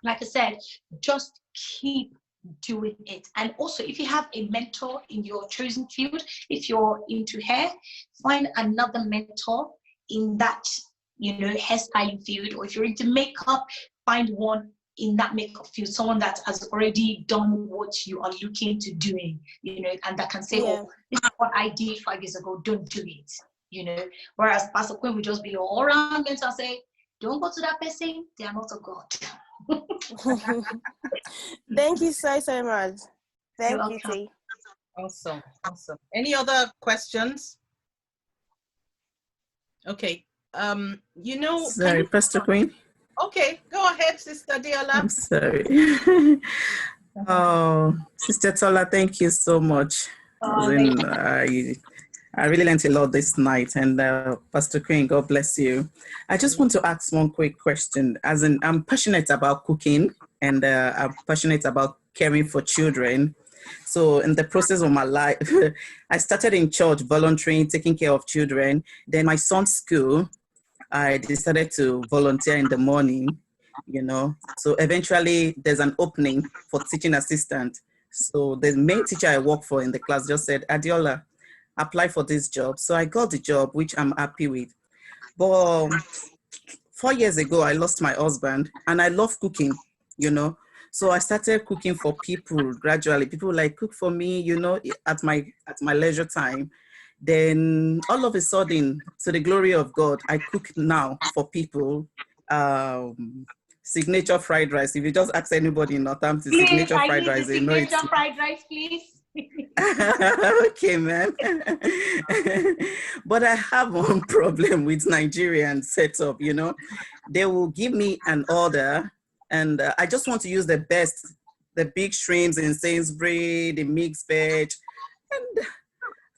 like I said, just keep doing it. And also, if you have a mentor in your chosen field, if you're into hair, find another mentor in that, you know, hairstyling field. Or if you're into makeup, find one in that makeup field, someone that has already done what you are looking to doing, you know, and that can say, oh, this is what I did 5 years ago, don't do it, you know. Whereas Pastor Queen will just be your all-round mentor and say, don't go to that person, they are not a God. Thank you so much. Thank you, T. Awesome. Any other questions? Okay. You know, sorry, Pastor Queen. Okay, go ahead, Sister Diola. I'm sorry. Oh, Sister Tola, thank you so much. I really learned a lot this night, and Pastor Queen, God bless you. I just want to ask one quick question. As in, I'm passionate about cooking, and I'm passionate about caring for children. So in the process of my life, I started in church, volunteering, taking care of children. Then my son's school, I decided to volunteer in the morning, you know. So eventually there's an opening for teaching assistant. So the main teacher I work for in the class just said, Adiola, apply for this job. So I got the job, which I'm happy with. But 4 years ago, I lost my husband, and I love cooking, you know. So I started cooking for people gradually. People like, cook for me, you know, at my leisure time. Then all of a sudden, to the glory of God, I cook now for people. Signature fried rice. If you just ask anybody in Northampton, signature fried rice, they know it's signature fried rice, please. Okay, man. But I have one problem with Nigerian setup, you know. They will give me an order, and I just want to use the best, the big shrimps in Sainsbury, the mixed veg. And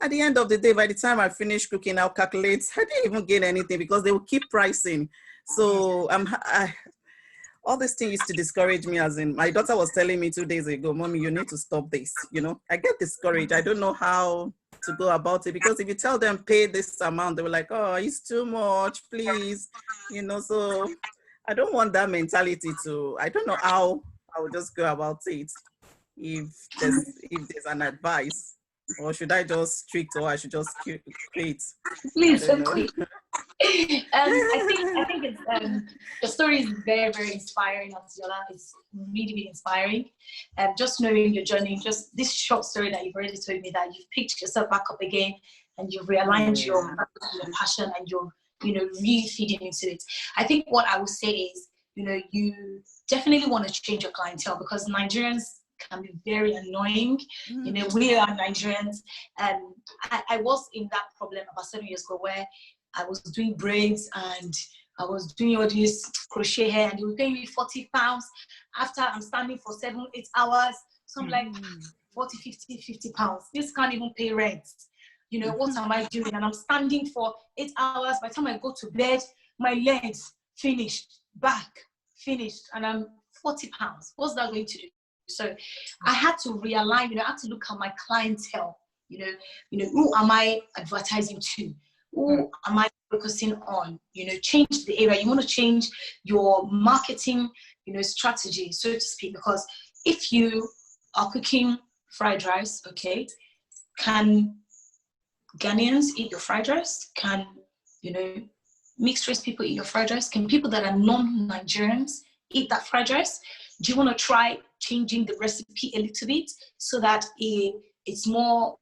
at the end of the day, by the time I finish cooking, I'll calculate, I didn't even gain anything because they will keep pricing. So all this thing used to discourage me, as in my daughter was telling me 2 days ago, Mommy, you need to stop this. You know, I get discouraged. I don't know how to go about it, because if you tell them pay this amount, they were like, oh, it's too much, please. You know, so I don't want that mentality to, I don't know how I would just go about it. If there's an advice, or should I just strict, or I should just quit? Please, I think it's the story is very, very inspiring, Yola. It's really, really inspiring. Just knowing your journey, just this short story that you've already told me, that you've picked yourself back up again and you've realigned your passion and you're, you know, really feeding into it. I think what I would say is, you know, you definitely want to change your clientele, because Nigerians can be very annoying. You know, we are Nigerians, and I was in that problem about 7 years ago, where I was doing braids and I was doing all this crochet hair, and they were paying me £40 after I'm standing for 7-8 hours. So I'm like, 40, 50 pounds. This can't even pay rent. You know, what am I doing? And I'm standing for 8 hours. By the time I go to bed, my legs finished, back finished, and I'm £40. What's that going to do? So I had to realign, you know, I had to look at my clientele, you know, who am I advertising to? Who am I focusing on, change the area. You want to change your marketing, strategy, so to speak, because if you are cooking fried rice, okay, can Ghanaians eat your fried rice? Can, mixed race people eat your fried rice? Can people that are non-Nigerians eat that fried rice? Do you want to try changing the recipe a little bit so that it's more,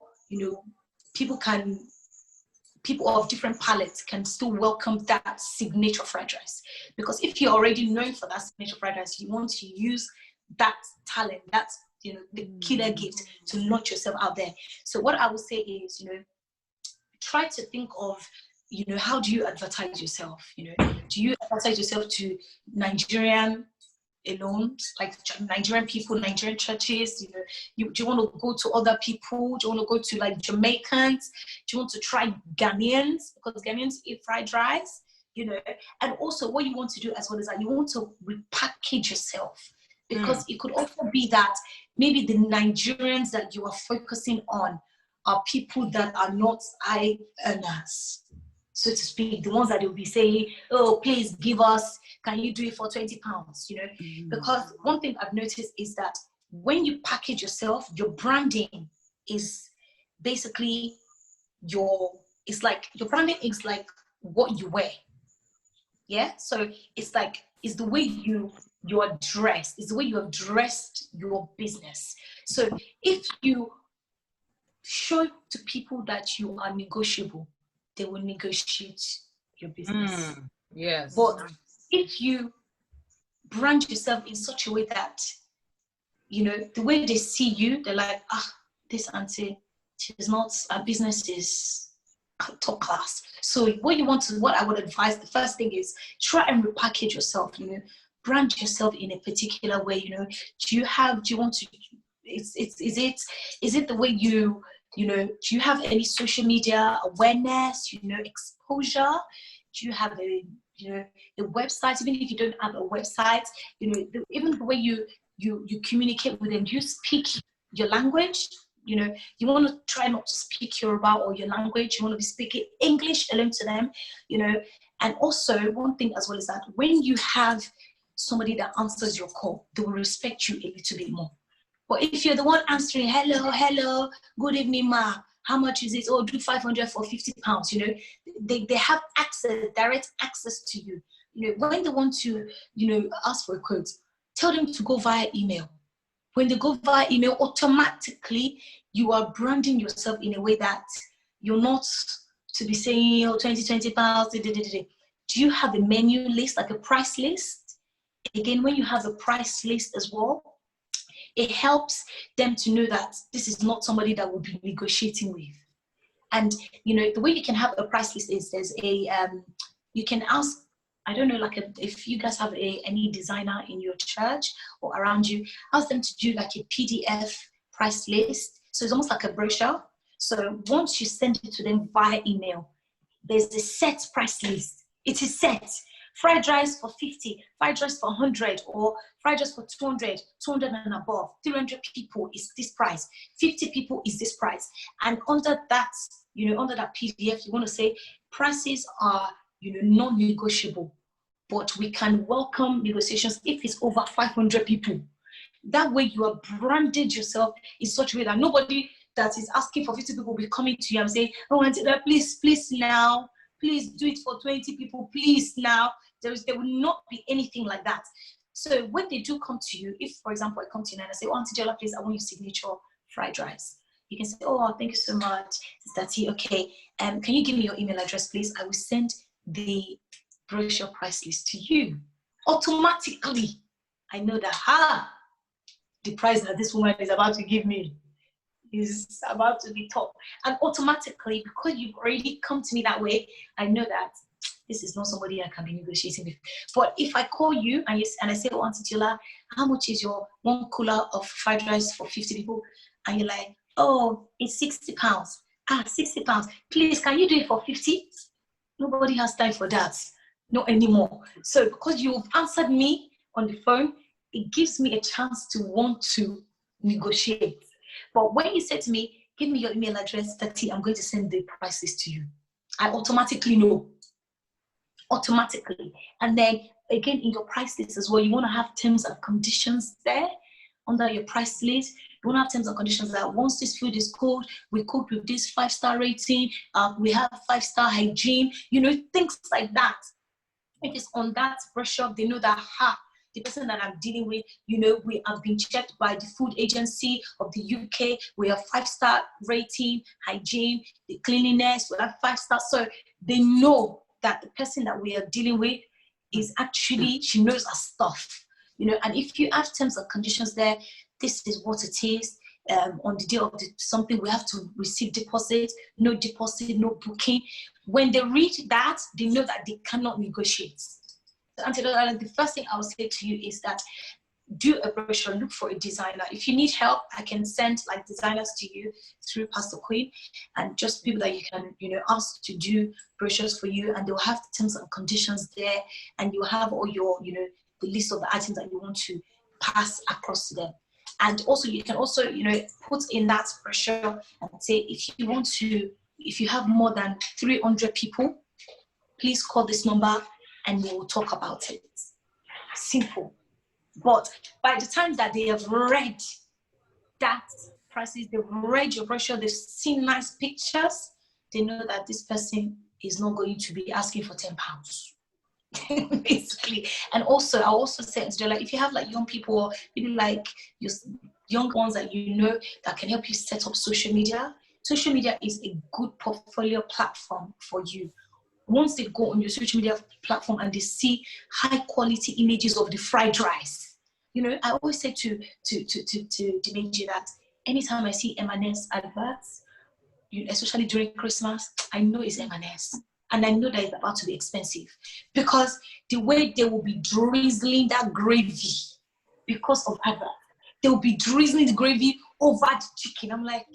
people of different palates can still welcome that signature fried rice? Because if you're already known for that signature fried rice, you want to use that talent, that's, the killer gift to launch yourself out there. So what I would say is, try to think of, how do you advertise yourself? Do you advertise yourself to Nigerian alone, like Nigerian people, Nigerian churches? Do you want to go to other people? Do you want to go to like Jamaicans? Do you want to try Ghanaians? Because Ghanaians eat fried rice, and also what you want to do as well is that you want to repackage yourself, because it could also be that maybe the Nigerians that you are focusing on are people that are not high earners, so to speak, the ones that will be saying, oh, please give us, can you do it for 20 pounds, Because one thing I've noticed is that when you package yourself, your branding is basically your branding is like what you wear. Yeah, so it's the way you are dressed, it's the way you have dressed your business. So if you show to people that you are negotiable, they will negotiate your business. Yes. But if you brand yourself in such a way that, the way they see you, they're like, this auntie, she's not, her business is top class. So what I would advise, the first thing is try and repackage yourself, brand yourself in a particular way. Do you want to, is it the way you, do you have any social media awareness, exposure? Do you have a website? Even if you don't have a website, even the way you communicate with them, do you speak your language? You want to try not to speak Yoruba or your language. You want to be speaking English alone to them, And also one thing as well is that when you have somebody that answers your call, they will respect you a little bit more. But if you're the one answering, hello, good evening, ma, how much is it? Oh, do 500 for 50 pounds, they have direct access to you. When they want to, ask for a quote, tell them to go via email. When they go via email, automatically you are branding yourself in a way that you're not to be saying, 20 pounds. Do you have a menu list, like a price list? Again, when you have a price list as well, it helps them to know that this is not somebody that will be negotiating with. And, the way you can have a price list is there's you can ask, I don't know, if you guys have any designer in your church or around you, ask them to do like a PDF price list. So it's almost like a brochure. So once you send it to them via email, there's a set price list. It is set. Fried rice for 50, fried rice for 100, or fried rice for 200 and above. 300 people is this price. 50 people is this price. And under that, under that PDF, you want to say prices are, non-negotiable, but we can welcome negotiations if it's over 500 people. That way you have branded yourself in such a way that nobody that is asking for 50 people will be coming to you and saying, oh, Auntie, please now, please do it for 20 people, please now. There will not be anything like that. So when they do come to you, if, for example, I come to you and I say, oh, Auntie Tola, please, I want your signature fried rice. You can say, oh, thank you so much, Sister T. Okay, can you give me your email address, please? I will send the brochure price list to you. Automatically, I know that, the price that this woman is about to give me is about to be top. And automatically, because you've already come to me that way, I know that this is not somebody I can be negotiating with. But if I call you and I say, oh, Auntie Tola, how much is your one cooler of fried rice for 50 people? And you're like, oh, it's 60 pounds. 60 pounds. Please, can you do it for 50? Nobody has time for that. Not anymore. So because you've answered me on the phone, it gives me a chance to want to negotiate. But when you say to me, give me your email address, I'm going to send the price list to you, I automatically know automatically. And then again, in your price list as well, you want to have terms and conditions there under your price list. You want to have terms and conditions that once this food is cooked, we cooked with this 5-star rating, we have 5-star hygiene, you know, things like that. If it's on that brochure, they know that, the person that I'm dealing with, you know, we have been checked by the food agency of the UK. We have 5-star rating, hygiene, the cleanliness, we have 5 stars. So they know that the person that we are dealing with is actually, she knows her stuff, you know. And if you have terms and conditions there, this is what it is. On the day of something, we have to receive deposit, no booking. When they read that, they know that they cannot negotiate. So, the first thing I will say to you is that do a brochure, look for a designer. If you need help, I can send like designers to you through Pastor Queen, and just people that you can, you know, ask to do brochures for you, and they'll have the terms and conditions there, and you'll have all your, you know, the list of the items that you want to pass across to them. And also, you can also, you know, put in that brochure and say, if you have more than 300 people, please call this number and we will talk about it. Simple. But by the time that they have read that prices, they've read your brochure, they've seen nice pictures, they know that this person is not going to be asking for £10. Basically. And also, I also said to them, like, if you have like young people, or maybe like your young ones that you know that can help you set up social media is a good portfolio platform for you. Once they go on your social media platform and they see high quality images of the fried rice, you know, I always say to Dimeji that anytime I see M&S adverts, especially during Christmas, I know it's M&S. And I know that it's about to be expensive, because the way they will be drizzling that gravy because of advert, they will be drizzling the gravy over the chicken. I'm like,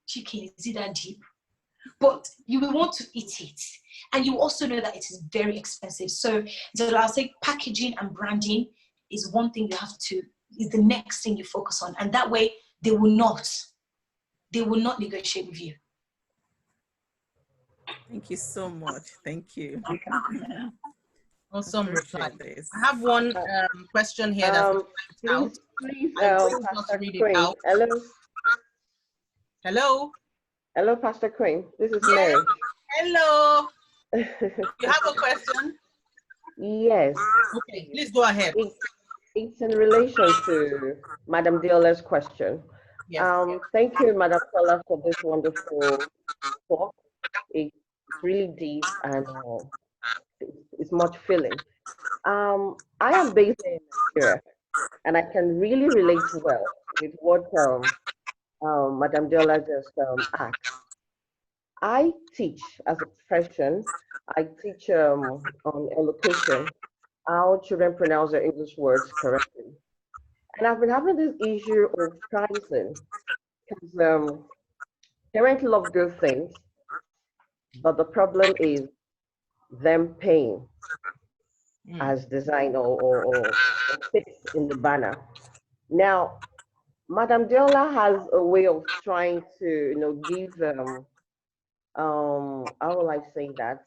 chicken, is it that deep? But you will want to eat it. And you also know that it is very expensive. So I'll say packaging and branding is one thing is the next thing you focus on. And that way they will not negotiate with you. Thank you so much. Thank you. Awesome reply. I have one question here that's out. Please, Pastor Queen. Hello. Hello, Pastor Queen. This is Mary. Hello. You have a question? Yes. Okay, please go ahead. It's in relation to Madam Deola's question. Yes. Thank you, Madam Tola, for this wonderful talk. It's really deep and it's much feeling. I am based in Nigeria, and I can really relate well with what Madam Deola just asked. I teach as a profession. I teach on elocution, how children pronounce their English words correctly. And I've been having this issue of pricing, because parents love good things, but the problem is them paying as design or fixed in the banner. Now, Madam Deola has a way of trying to, give how will I say that?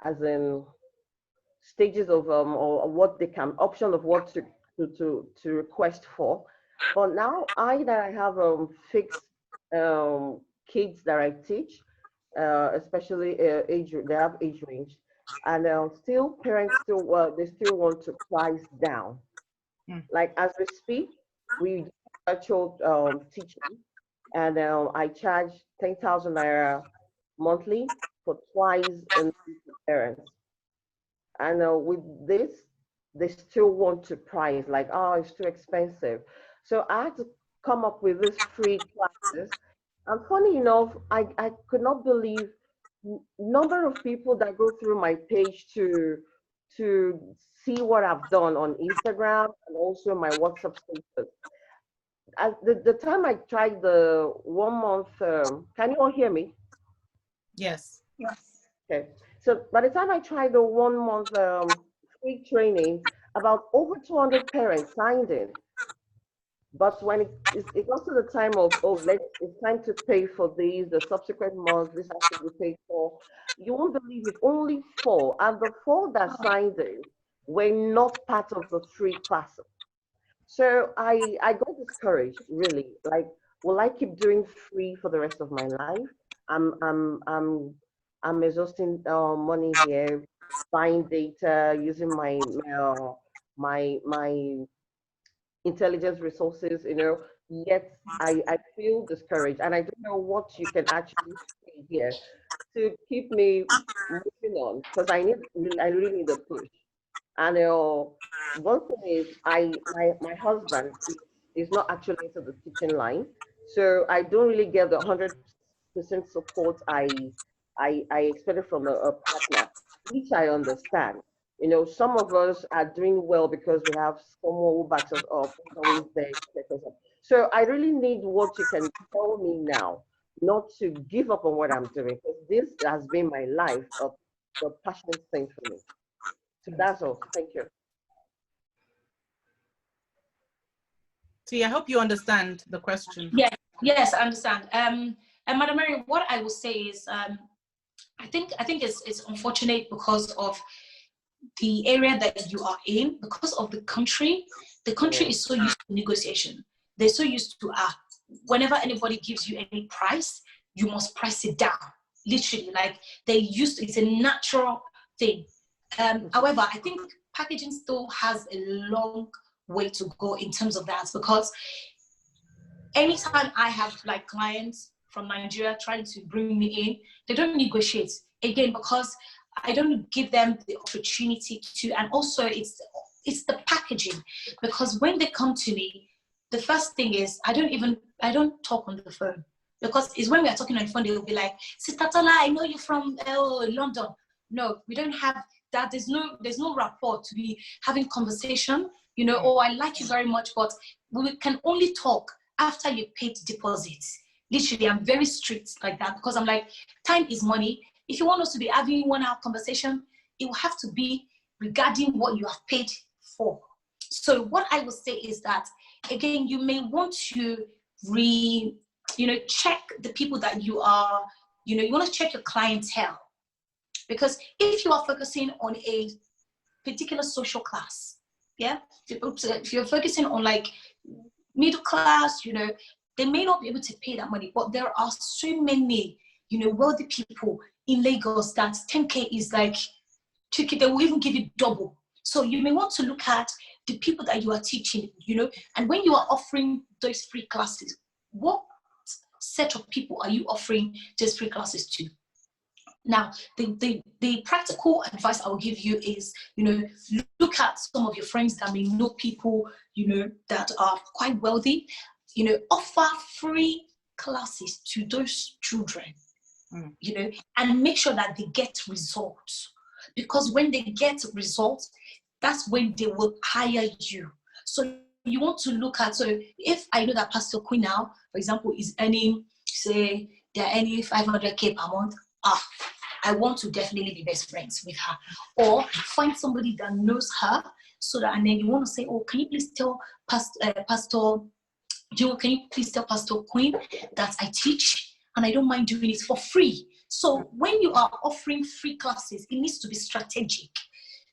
As in stages of or what they can option of what to request for. But now I have fixed kids that I teach, especially they have age range, and still parents they still want to price down. Like as we speak, we do virtual teaching, and I charge 10,000 naira monthly for twice in parents. And with this, they still want to price like, oh, it's too expensive. So I had to come up with these free classes. And funny enough, I could not believe number of people that go through my page to see what I've done on Instagram and also my WhatsApp status. At the time I tried the 1 month, can you all hear me? Yes. Okay. So by the time I tried the 1 month free training, about over 200 parents signed in. But when it comes to the time of, oh, it's time to pay for these, the subsequent months, this has to be paid for, you won't believe it, only four. And the four that signed in were not part of the free classes. So I got discouraged, really. Like, will I keep doing free for the rest of my life? I'm I'm I'm I'm exhausting money here, buying data, using my intelligence resources, yet I feel discouraged and I don't know what you can actually say here to keep me moving on because I really need a push. And one thing is, my husband is not actually into the teaching line, so I don't really get the 100% support I expected from a partner, which I understand. Some of us are doing well because we have someone who backs us up, who's always there to back us up. So I really need what you can tell me now, not to give up on what I'm doing, because this has been my life, a passionate thing for me. So that's all. Thank you. See, I hope you understand the question. Yes, I understand. And Madam Mary, what I will say is, I think it's unfortunate because of the area that you are in, because of the country. The country is so used to negotiation. They're so used to whenever anybody gives you any price, you must price it down. Literally, like they used to, it's a natural thing. However, I think packaging still has a long way to go in terms of that, because anytime I have like clients from Nigeria trying to bring me in, they don't negotiate again because I don't give them the opportunity to, and also it's the packaging, because when they come to me, the first thing is I don't talk on the phone, because it's when we are talking on the phone they'll be like, Sister Tola, I know you're from London. No, we don't have that. There's no rapport to be having conversation. Oh, I like you very much, but we can only talk after you paid deposits. Literally, I'm very strict like that, because I'm like, time is money. If you want us to be having 1 hour conversation, it will have to be regarding what you have paid for. So what I would say is that, again, you may want to check the people that you are, you want to check your clientele. Because if you are focusing on a particular social class, yeah, if you're focusing on like middle class, they may not be able to pay that money, but there are so many, wealthy people in Lagos that 10K is like 2K, they will even give you double. So you may want to look at the people that you are teaching, and when you are offering those free classes, what set of people are you offering those free classes to? Now, the practical advice I will give you is, look at some of your friends that may know people, that are quite wealthy, offer free classes to those children, and make sure that they get results. Because when they get results, that's when they will hire you. So you want to look at, so if I know that Pastor Queen now, for example, is earning, say, they're earning 500K per month, I want to definitely be best friends with her. Or find somebody that knows her, so that, and then you want to say, oh, can you please tell Pastor Joe, can you please tell Pastor Queen that I teach and I don't mind doing it for free. So when you are offering free classes, it needs to be strategic.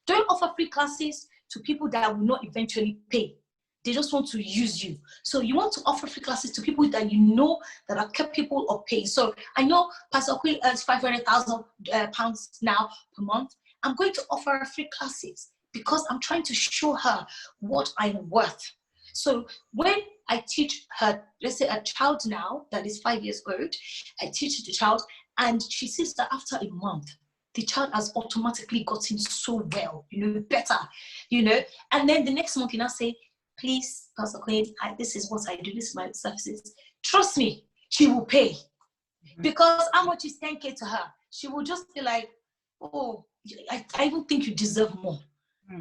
Don't offer free classes to people that will not eventually pay. They just want to use you. So you want to offer free classes to people that you know that are capable of paying. So I know Pastor Queen earns £500,000 now per month. I'm going to offer her free classes because I'm trying to show her what I'm worth. So when I teach her, let's say a child now that is 5 years old, I teach the child and she sees that after a month, the child has automatically gotten so well, better, and then the next month you now say, please, Pastor Queen, this is what I do, this is my services. Trust me, she will pay. Because how much is 10K to her? She will just be like, oh, I even think you deserve more.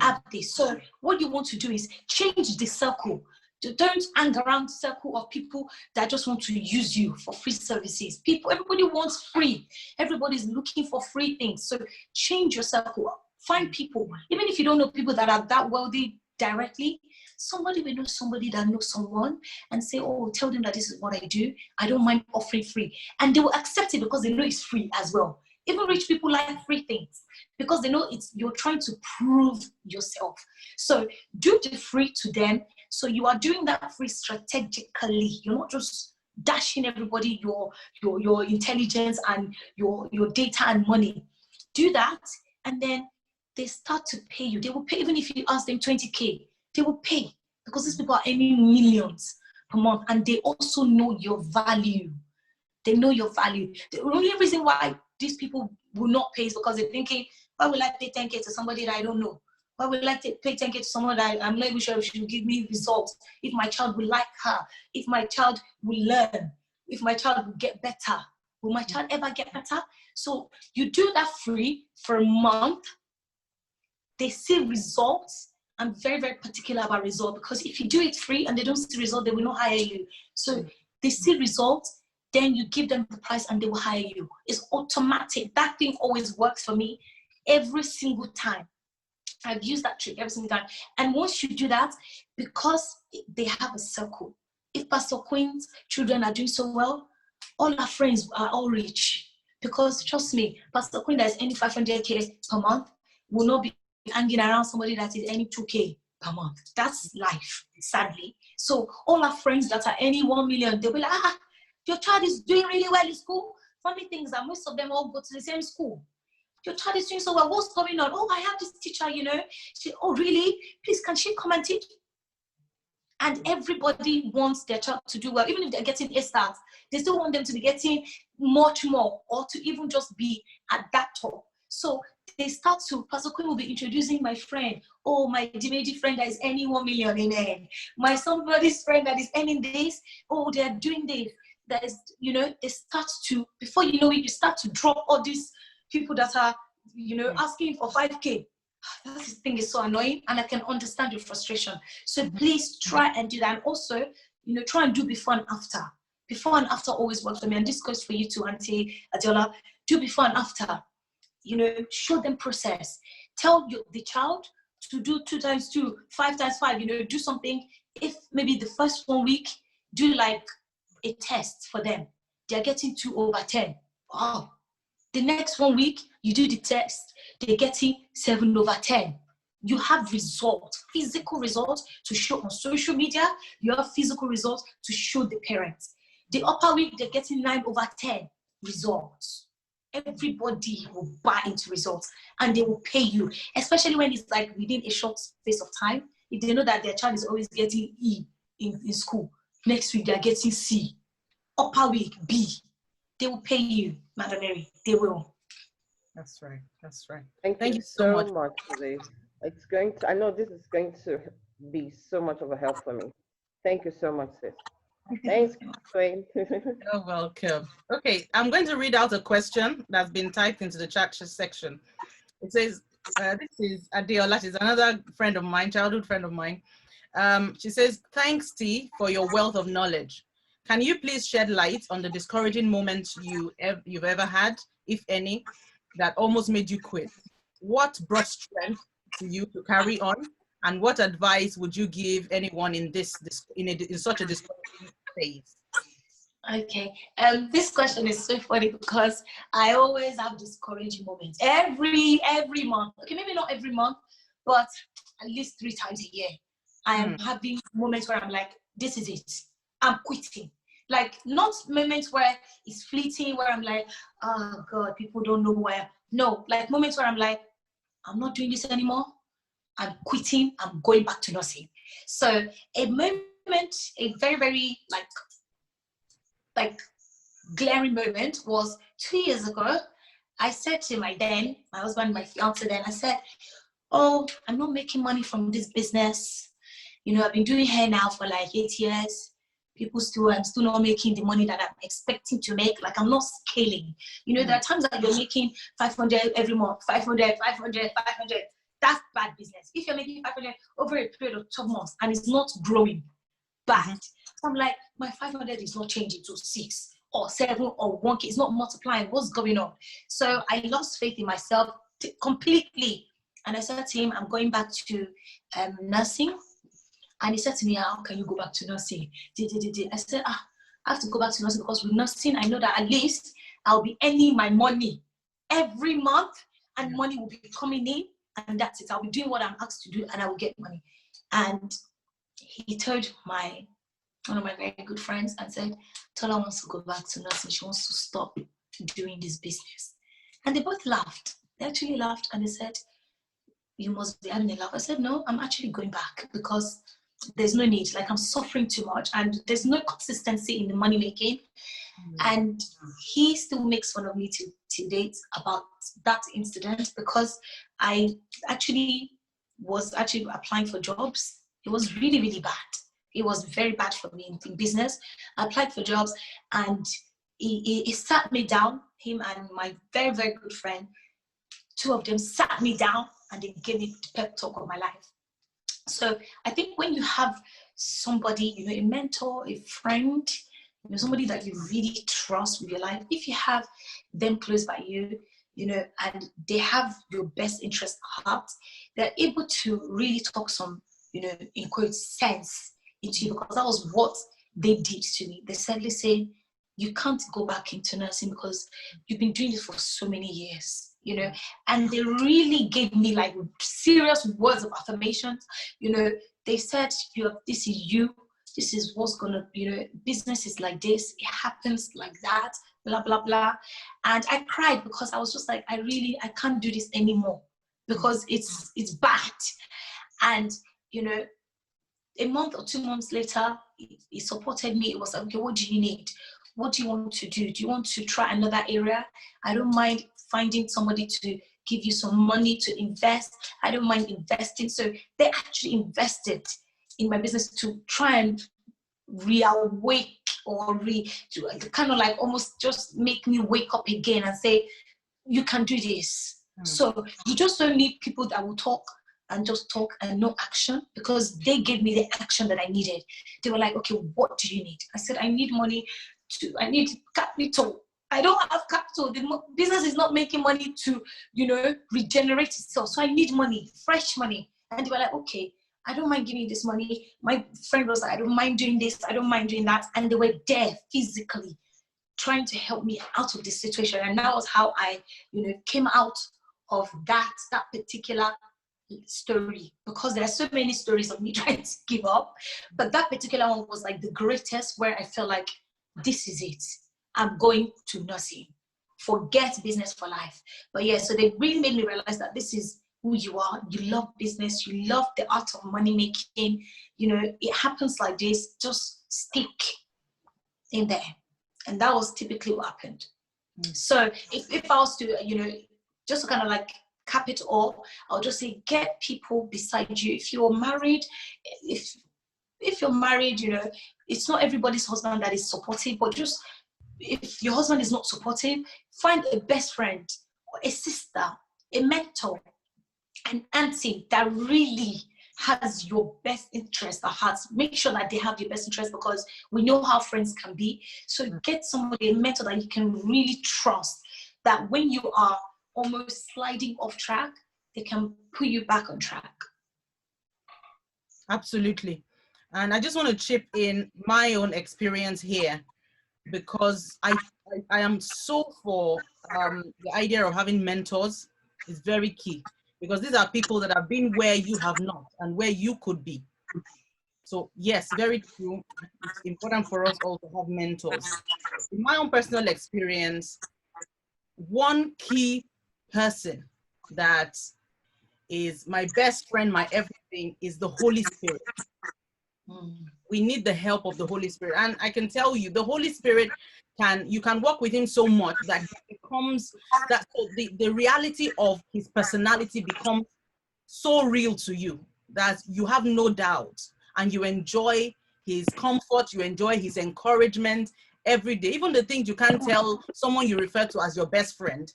Have this. So what you want to do is change the circle. Don't hang around the circle of people that just want to use you for free services. Everybody wants free. Everybody's looking for free things. So change your circle. Find people, even if you don't know people that are that wealthy directly, somebody will know somebody that knows someone and say, oh, tell them that this is what I do. I don't mind offering free. And they will accept it because they know it's free as well. Even rich people like free things because they know you're trying to prove yourself. So do the free to them. So you are doing that free strategically. You're not just dashing everybody your intelligence and your data and money. Do that, and then they start to pay you. They will pay even if you ask them 20K. They will pay because these people are earning millions per month, and they also know your value. They know your value. The only reason why these people will not pay is because they're thinking, why will I pay 10K to somebody that I don't know? Why would I like to pay 10K to someone that I'm not even sure if she will give me results? If my child will like her, if my child will learn, if my child will get better, will my child ever get better? So you do that free for a month. They see results. I'm very, very particular about results because if you do it free and they don't see results, they will not hire you. So they see results. Then you give them the price and they will hire you. It's automatic. That thing always works for me every single time. I've used that trick every single time. And once you do that, because they have a circle, if Pastor Queen's children are doing so well, all our friends are all rich. Because trust me, Pastor Queen that is earning 500K per month will not be hanging around somebody that is earning 2K per month. That's life, sadly. So all our friends that are earning 1 million, they'll be like, your child is doing really well in school. Funny things are most of them all go to the same school. Your child is doing so well. What's going on? Oh, I have this teacher, She, oh, really? Please, can she come and teach? And everybody wants their child to do well. Even if they're getting A stars, they still want them to be getting much more or to even just be at that top. So they start to, Pastor Queen will be introducing my friend. Oh, my Dimeji friend that is earning 1 million, amen. My somebody's friend that is earning this. Oh, they're doing this. That is, they start to, before you know it, you start to drop all these people that are, asking for 5K. That thing is so annoying, and I can understand your frustration. So please try and do that. And also, try and do before and after. Before and after always works for me. And this goes for you too, Auntie Adiola. Do before and after. Show them process. Tell the child to do 2 times 2, 5 times 5. Do something. If maybe the first 1 week, do like a test for them. They're getting 2/10. Wow. The next 1 week, you do the test, they're getting 7/10. You have results, physical results to show on social media. You have physical results to show the parents. The upper week, they're getting 9/10 results. Everybody will buy into results and they will pay you, especially when it's like within a short space of time. If they know that their child is always getting E in school, next week they're getting C, upper week B. They will pay you, Madam Mary. They will. That's right. That's right. Thank you so much for this. I know this is going to be so much of a help for me. Thank you so much, sis. Thanks, Queen. You're welcome. Okay, I'm going to read out a question that's been typed into the chat section. It says, this is Adeola. She's another friend of mine, childhood friend of mine. She says, thanks, T, for your wealth of knowledge. Can you please shed light on the discouraging moments you've ever had, if any, that almost made you quit? What brought strength to you to carry on? And what advice would you give anyone in such a discouraging phase? Okay, this question is so funny because I always have discouraging moments every month. Okay, maybe not every month, but at least 3 times a year. I am having moments where I'm like, this is it. I'm quitting. Like, not moments where it's fleeting, where I'm like, oh God, people don't know where. No, like moments where I'm like, I'm not doing this anymore. I'm quitting. I'm going back to nursing. So a moment, a very, very like glaring moment was 2 years ago. I said to my husband, my fiance then, I said, oh, I'm not making money from this business. I've been doing hair now for like 8 years. I'm still not making the money that I'm expecting to make. Like, I'm not scaling. There are times that you're making 500 every month, 500. That's bad business. If you're making 500 over a period of 12 months and it's not growing, bad. So I'm like, my 500 is not changing to 6 or 7 or 1K. It's not multiplying. What's going on? So I lost faith in myself completely. And I said to him, I'm going back to nursing. And he said to me, how can you go back to nursing? I said, I have to go back to nursing because with nursing, I know that at least I'll be earning my money every month and money will be coming in, and that's it. I'll be doing what I'm asked to do and I will get money. And he told one of my very good friends and said, Tola wants to go back to nursing. She wants to stop doing this business. And they both laughed. They actually laughed and they said, you must be having a laugh. I said, no, I'm actually going back because there's no need. Like, I'm suffering too much and there's no consistency in the money making. And he still makes fun of me to date about that incident because I was actually applying for jobs. It was really, really bad. It was very bad for me in business. I applied for jobs and he sat me down, him and my very, very good friend. Two of them sat me down and they gave me the pep talk of my life. So I think when you have somebody, a mentor, a friend, somebody that you really trust with your life, if you have them close by you, and they have your best interest at heart, they're able to really talk some, in quote, sense into you, because that was what they did to me. They said, listen, you can't go back into nursing because you've been doing it for so many years, and they really gave me like serious words of affirmation. They said, this is you, this is what's gonna, business is like this, it happens like that, blah, blah, blah. And I cried because I was just like, I can't do this anymore because it's bad. And, a month or 2 months later, he supported me. It was like, okay, what do you need? What do you want to do? Do you want to try another area? I don't mind finding somebody to give you some money to invest. I don't mind investing. So they actually invested in my business to try and reawake or to kind of like almost just make me wake up again and say, you can do this. So you just don't need people that will talk and just talk and no action, because they gave me the action that I needed. They were like, okay, what do you need? I said, I need money I need capital. I don't have capital. The business is not making money to, regenerate itself. So I need money, fresh money. And they were like, okay, I don't mind giving you this money. My friend was like, I don't mind doing this. I don't mind doing that. And they were there physically trying to help me out of this situation. And that was how I, came out of that particular story, because there are so many stories of me trying to give up. But that particular one was like the greatest, where I felt like, this is it. I'm going to nursing. Forget business for life. But yeah, so they really made me realize that this is who you are. You love business. You love the art of money making. It happens like this. Just stick in there. And that was typically what happened. So if I was to, just to kind of like cap it all, I'll just say, get people beside you. If you're married, if you're married, it's not everybody's husband that is supportive, but just if your husband is not supportive, find a best friend or a sister, a mentor, an auntie that really has your best interest at heart. Make sure that they have your best interest, because we know how friends can be. So get somebody, a mentor that you can really trust, that when you are almost sliding off track, they can put you back on track. Absolutely. And I just want to chip in my own experience here, because I am so for the idea of having mentors is very key, because these are people that have been where you have not and where you could be. So yes, very true. It's important for us all to have mentors. In my own personal experience, one key person that is my best friend, my everything, is the Holy Spirit. We need the help of the Holy Spirit. And I can tell you, the Holy Spirit you can work with him so much that he becomes that, so the reality of his personality becomes so real to you that you have no doubt, and you enjoy his comfort, you enjoy his encouragement every day. Even the things you can't tell someone you refer to as your best friend,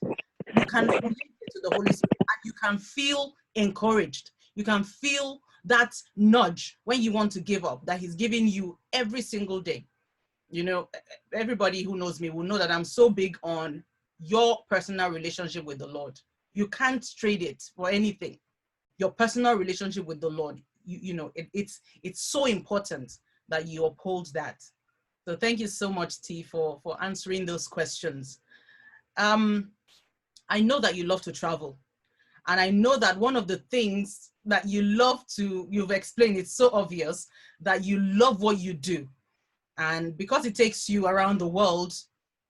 you can relate it to the Holy Spirit, and you can feel encouraged. You can feel that nudge when you want to give up, that he's giving you every single day. Everybody who knows me will know that I'm so big on your personal relationship with the Lord. You can't trade it for anything. Your personal relationship with the Lord. it's so important that you uphold that. So thank you so much, T, for answering those questions. I know that you love to travel. And I know that one of the things that you've explained, it's so obvious that you love what you do. And because it takes you around the world,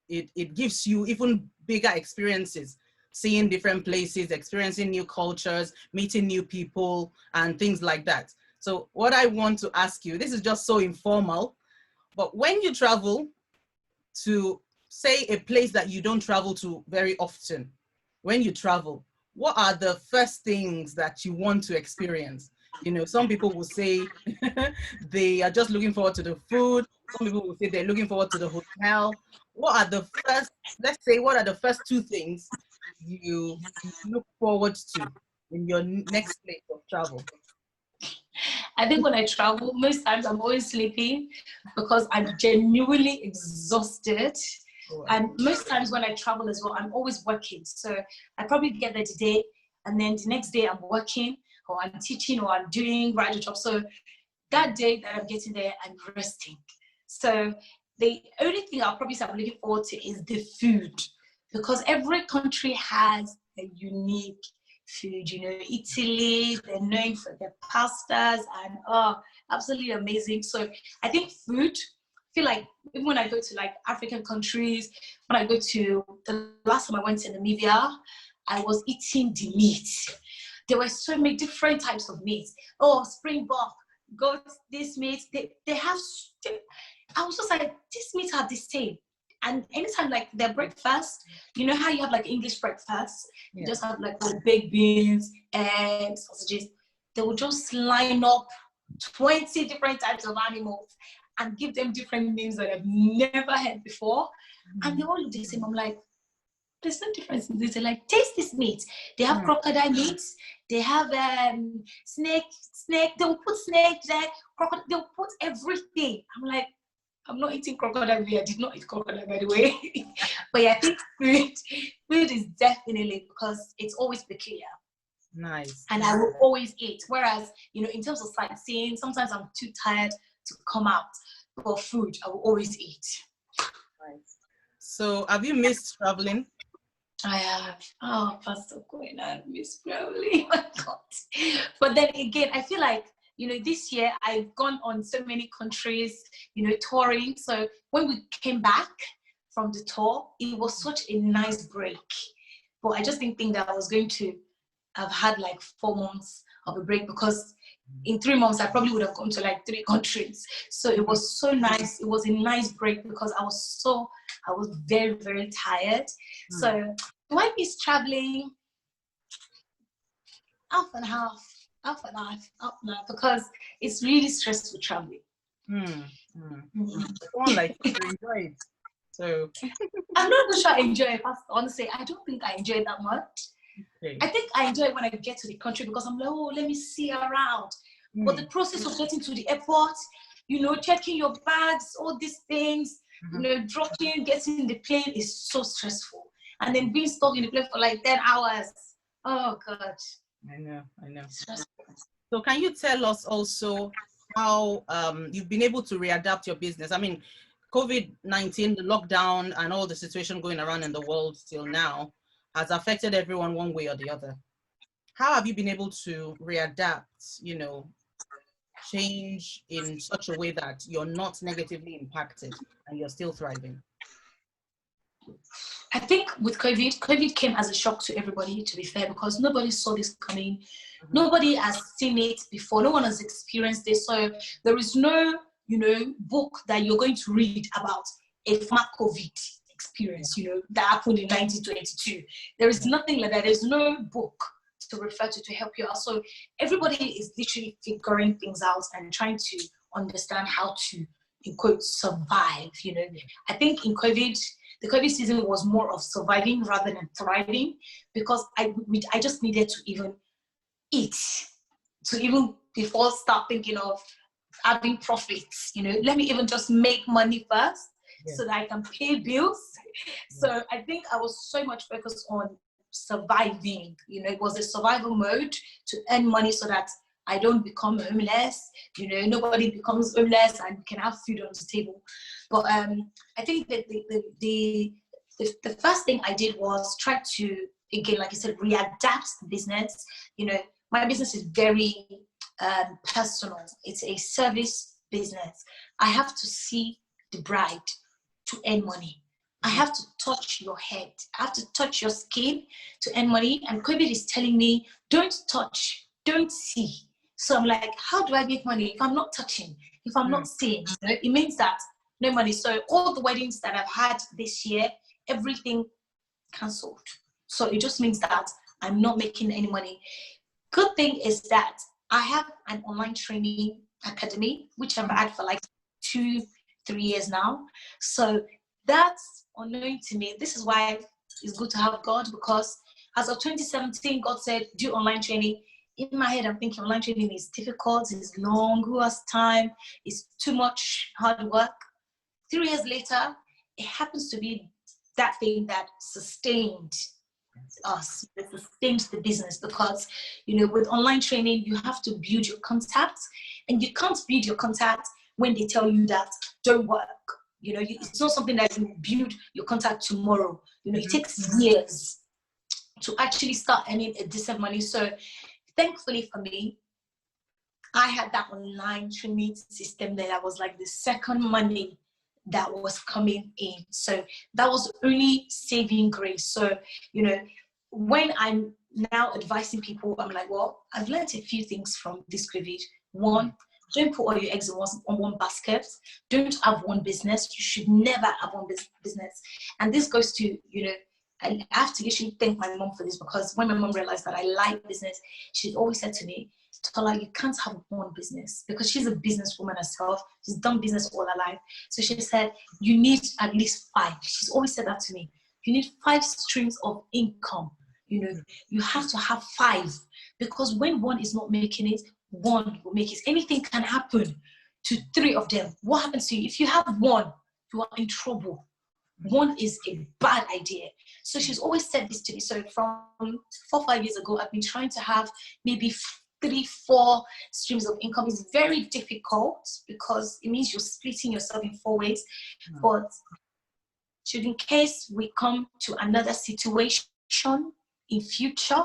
it gives you even bigger experiences, seeing different places, experiencing new cultures, meeting new people, and things like that. So what I want to ask you, this is just so informal, but when you travel to, say, a place that you don't travel to very often, when you travel, what are the first things that you want to experience? Some people will say they are just looking forward to the food. Some people will say they're looking forward to the hotel. What are the first two things you look forward to in your next place of travel? I think when I travel, most times I'm always sleeping because I'm genuinely exhausted. Oh, And most times when I travel as well, I'm always working. So I probably get there today, and then the next day I'm working, or I'm teaching, or I'm doing graduate job. So that day that I'm getting there, I'm resting. So the only thing I'll probably say I'm looking forward to is the food, because every country has a unique food. Italy, they're known for their pastas, and absolutely amazing. So I think food, I feel like even when I go to like African countries, when I go to, the last time I went to Namibia, I was eating the meat. There were so many different types of meat. Oh, springbok, goat, this meat. They have, I was just like, these meats are the same. And anytime like their breakfast, you know how you have like English breakfast, you just have like baked beans, eggs, sausages. They will just line up 20 different types of animals and give them different names that I've never heard before. And they all look the same. I'm like, there's no difference in this. They're like, taste this meat. They have crocodile meat. They have snake. They'll put snake there. Crocodile. They'll put everything. I'm like, I'm not eating crocodile meat. I did not eat crocodile, by the way. But yeah, I think food is definitely, because it's always peculiar. Nice. And I will always eat. Whereas, in terms of sightseeing, sometimes I'm too tired to come out. But food, I will always eat. Nice. So have you missed traveling? I have. Oh, Pastor Queen, I miss traveling. Oh my God. But then again, I feel like, this year I've gone on so many countries, touring. So when we came back from the tour, it was such a nice break. But I just didn't think that I was going to have had like 4 months of a break, because in 3 months I probably would have gone to like 3 countries. So it was so nice. It was a nice break because I was very, very tired. So do I miss traveling? Half and half, because it's really stressful traveling. Someone like you enjoy it. So I'm not sure I enjoy it. Honestly, I don't think I enjoy it that much. okay. I think I enjoy it when I get to the country, because I'm like, oh, let me see around. But the process of getting to the airport, checking your bags, all these things, dropping, getting in the plane is so stressful. And then being stuck in the plane for like 10 hours. Oh, God. I know. So can you tell us also how you've been able to readapt your business? I mean, COVID-19, the lockdown, and all the situation going around in the world till now has affected everyone one way or the other. How have you been able to readapt, change in such a way that you're not negatively impacted and you're still thriving? I think with COVID came as a shock to everybody, to be fair, because nobody saw this coming. Nobody has seen it before. No one has experienced this. So there is no, book that you're going to read about a former COVID experience, that happened in 1922. There is nothing like that. There's no book to refer to help you out. So everybody is literally figuring things out and trying to understand how to, in quote, survive. I think in COVID, the COVID season was more of surviving rather than thriving, because I just needed to even eat, to even before start thinking of having profits. Let me even just make money first so that I can pay bills. So I think I was so much focused on surviving. It was a survival mode to earn money so that I don't become homeless. You know, nobody becomes homeless and can have food on the table. But I think that the first thing I did was try to, again, like you said, readapt the business. You know, my business is very personal. It's a service business. I have to see the bride to earn money. I have to touch your head. I have to touch your skin to earn money. And COVID is telling me, don't touch, don't see. So I'm like, how do I make money if I'm not touching, if I'm not seeing? You know, it means that no money. So all the weddings that I've had this year, everything cancelled. So it just means that I'm not making any money. Good thing is that I have an online training academy, which I've had for like 2-3 years now. So that's unknown to me. This is why it's good to have God, because as of 2017, God said, do online training. In my head, I'm thinking online training is difficult, it's long, who has time, it's too much hard work. 3 years later, it happens to be that thing that sustained us, that sustained the business, because, you know, with online training, you have to build your contacts, and you can't build your contacts when they tell you that don't work. You know, it's not something that you build your contact tomorrow. You know, it takes years to actually start earning a decent money. So thankfully for me, I had that online training system that was like the second money that was coming in. So that was only saving grace. So, you know, when I'm now advising people, I'm like, well, I've learned a few things from this COVID. One, don't put all your eggs in one basket. Don't have one business. You should never have one business. And this goes to, you know, I have to literally thank my mom for this, because when my mom realized that I like business, she always said to me, Tola, you can't have one business, because she's a businesswoman herself. She's done business all her life. So she said, you need at least 5. She's always said that to me. You need 5 streams of income. You know, you have to have 5, because when one is not making it, one will make it. Anything can happen to 3 of them. What happens to you? If you have one, you are in trouble. One is a bad idea. So she's always said this to me. So from 4-5 years ago, I've been trying to have maybe 3-4 streams of income. Is very difficult, because it means you're splitting yourself in 4 ways. But should, in case we come to another situation in future,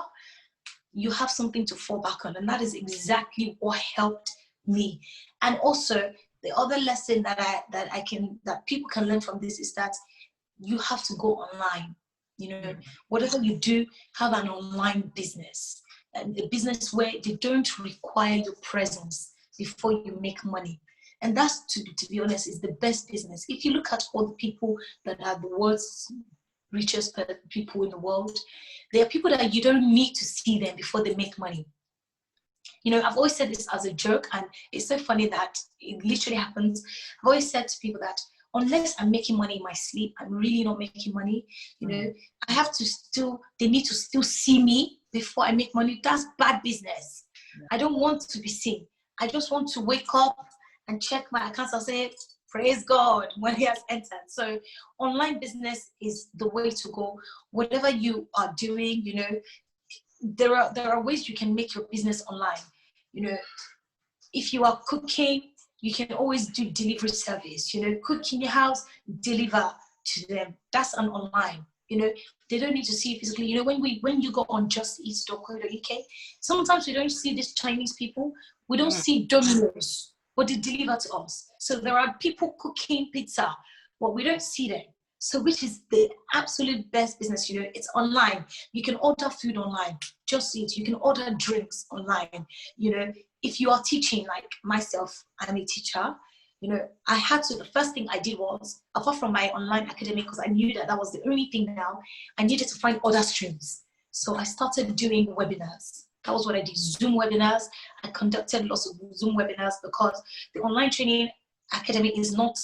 you have something to fall back on. And that is exactly what helped me. And also the other lesson that people can learn from this is that you have to go online. You know, whatever you do, have an online business, and a business where they don't require your presence before you make money. And that's, to be honest, is the best business. If you look at all the people that are the world's richest people in the world, there are people that you don't need to see them before they make money. You know, I've always said this as a joke, and it's so funny that it literally happens. I've always said to people that unless I'm making money in my sleep, I'm really not making money. You know, I have to they need to still see me before I make money. That's bad business. I don't want to be seen. I just want to wake up and check my accounts and say, praise God, when he has entered. So online business is the way to go. Whatever you are doing, you know, there are ways you can make your business online. You know, if you are cooking, you can always do delivery service. You know, cook in your house, deliver to them. That's an online. You know, they don't need to see you physically. You know, when you go on justeat.co.uk, sometimes we don't see these Chinese people. We don't see Domino's, but they deliver to us. So there are people cooking pizza, but we don't see them. So which is the absolute best business, you know, it's online. You can order food online, Just Eat. You can order drinks online. You know, if you are teaching, like myself, I'm a teacher, you know, the first thing I did was, apart from my online academy, because I knew that was the only thing now, I needed to find other streams. So I started doing webinars. That was what I did, Zoom webinars. I conducted lots of Zoom webinars, because the online training academy is not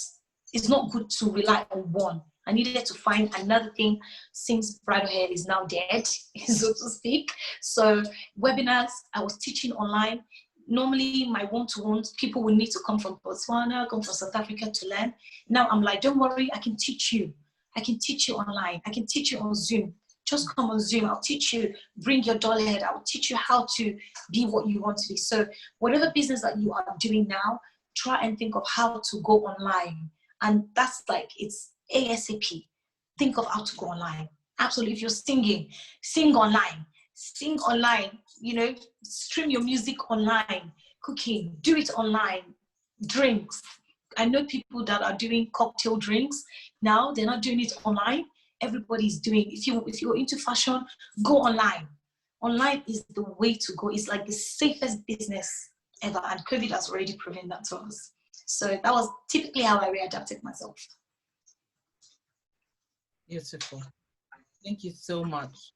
good to rely on one. I needed to find another thing, since bridal hair is now dead, so to speak. So webinars, I was teaching online. Normally my one-to-ones, people would need to come from Botswana, come from South Africa to learn. Now I'm like, don't worry, I can teach you. I can teach you online. I can teach you on Zoom. Just come on Zoom. I'll teach you. Bring your doll head. I'll teach you how to be what you want to be. So whatever business that you are doing now, try and think of how to go online. And that's like, it's ASAP. Think of how to go online. Absolutely. If you're singing, sing online. Sing online, you know, stream your music online. Cooking, do it online. Drinks. I know people that are doing cocktail drinks now. They're not doing it online. Everybody's doing. If you're into fashion, go online. Online is the way to go. It's like the safest business ever, and COVID has already proven that to us. So that was typically how I readapted myself. Beautiful. Thank you so much.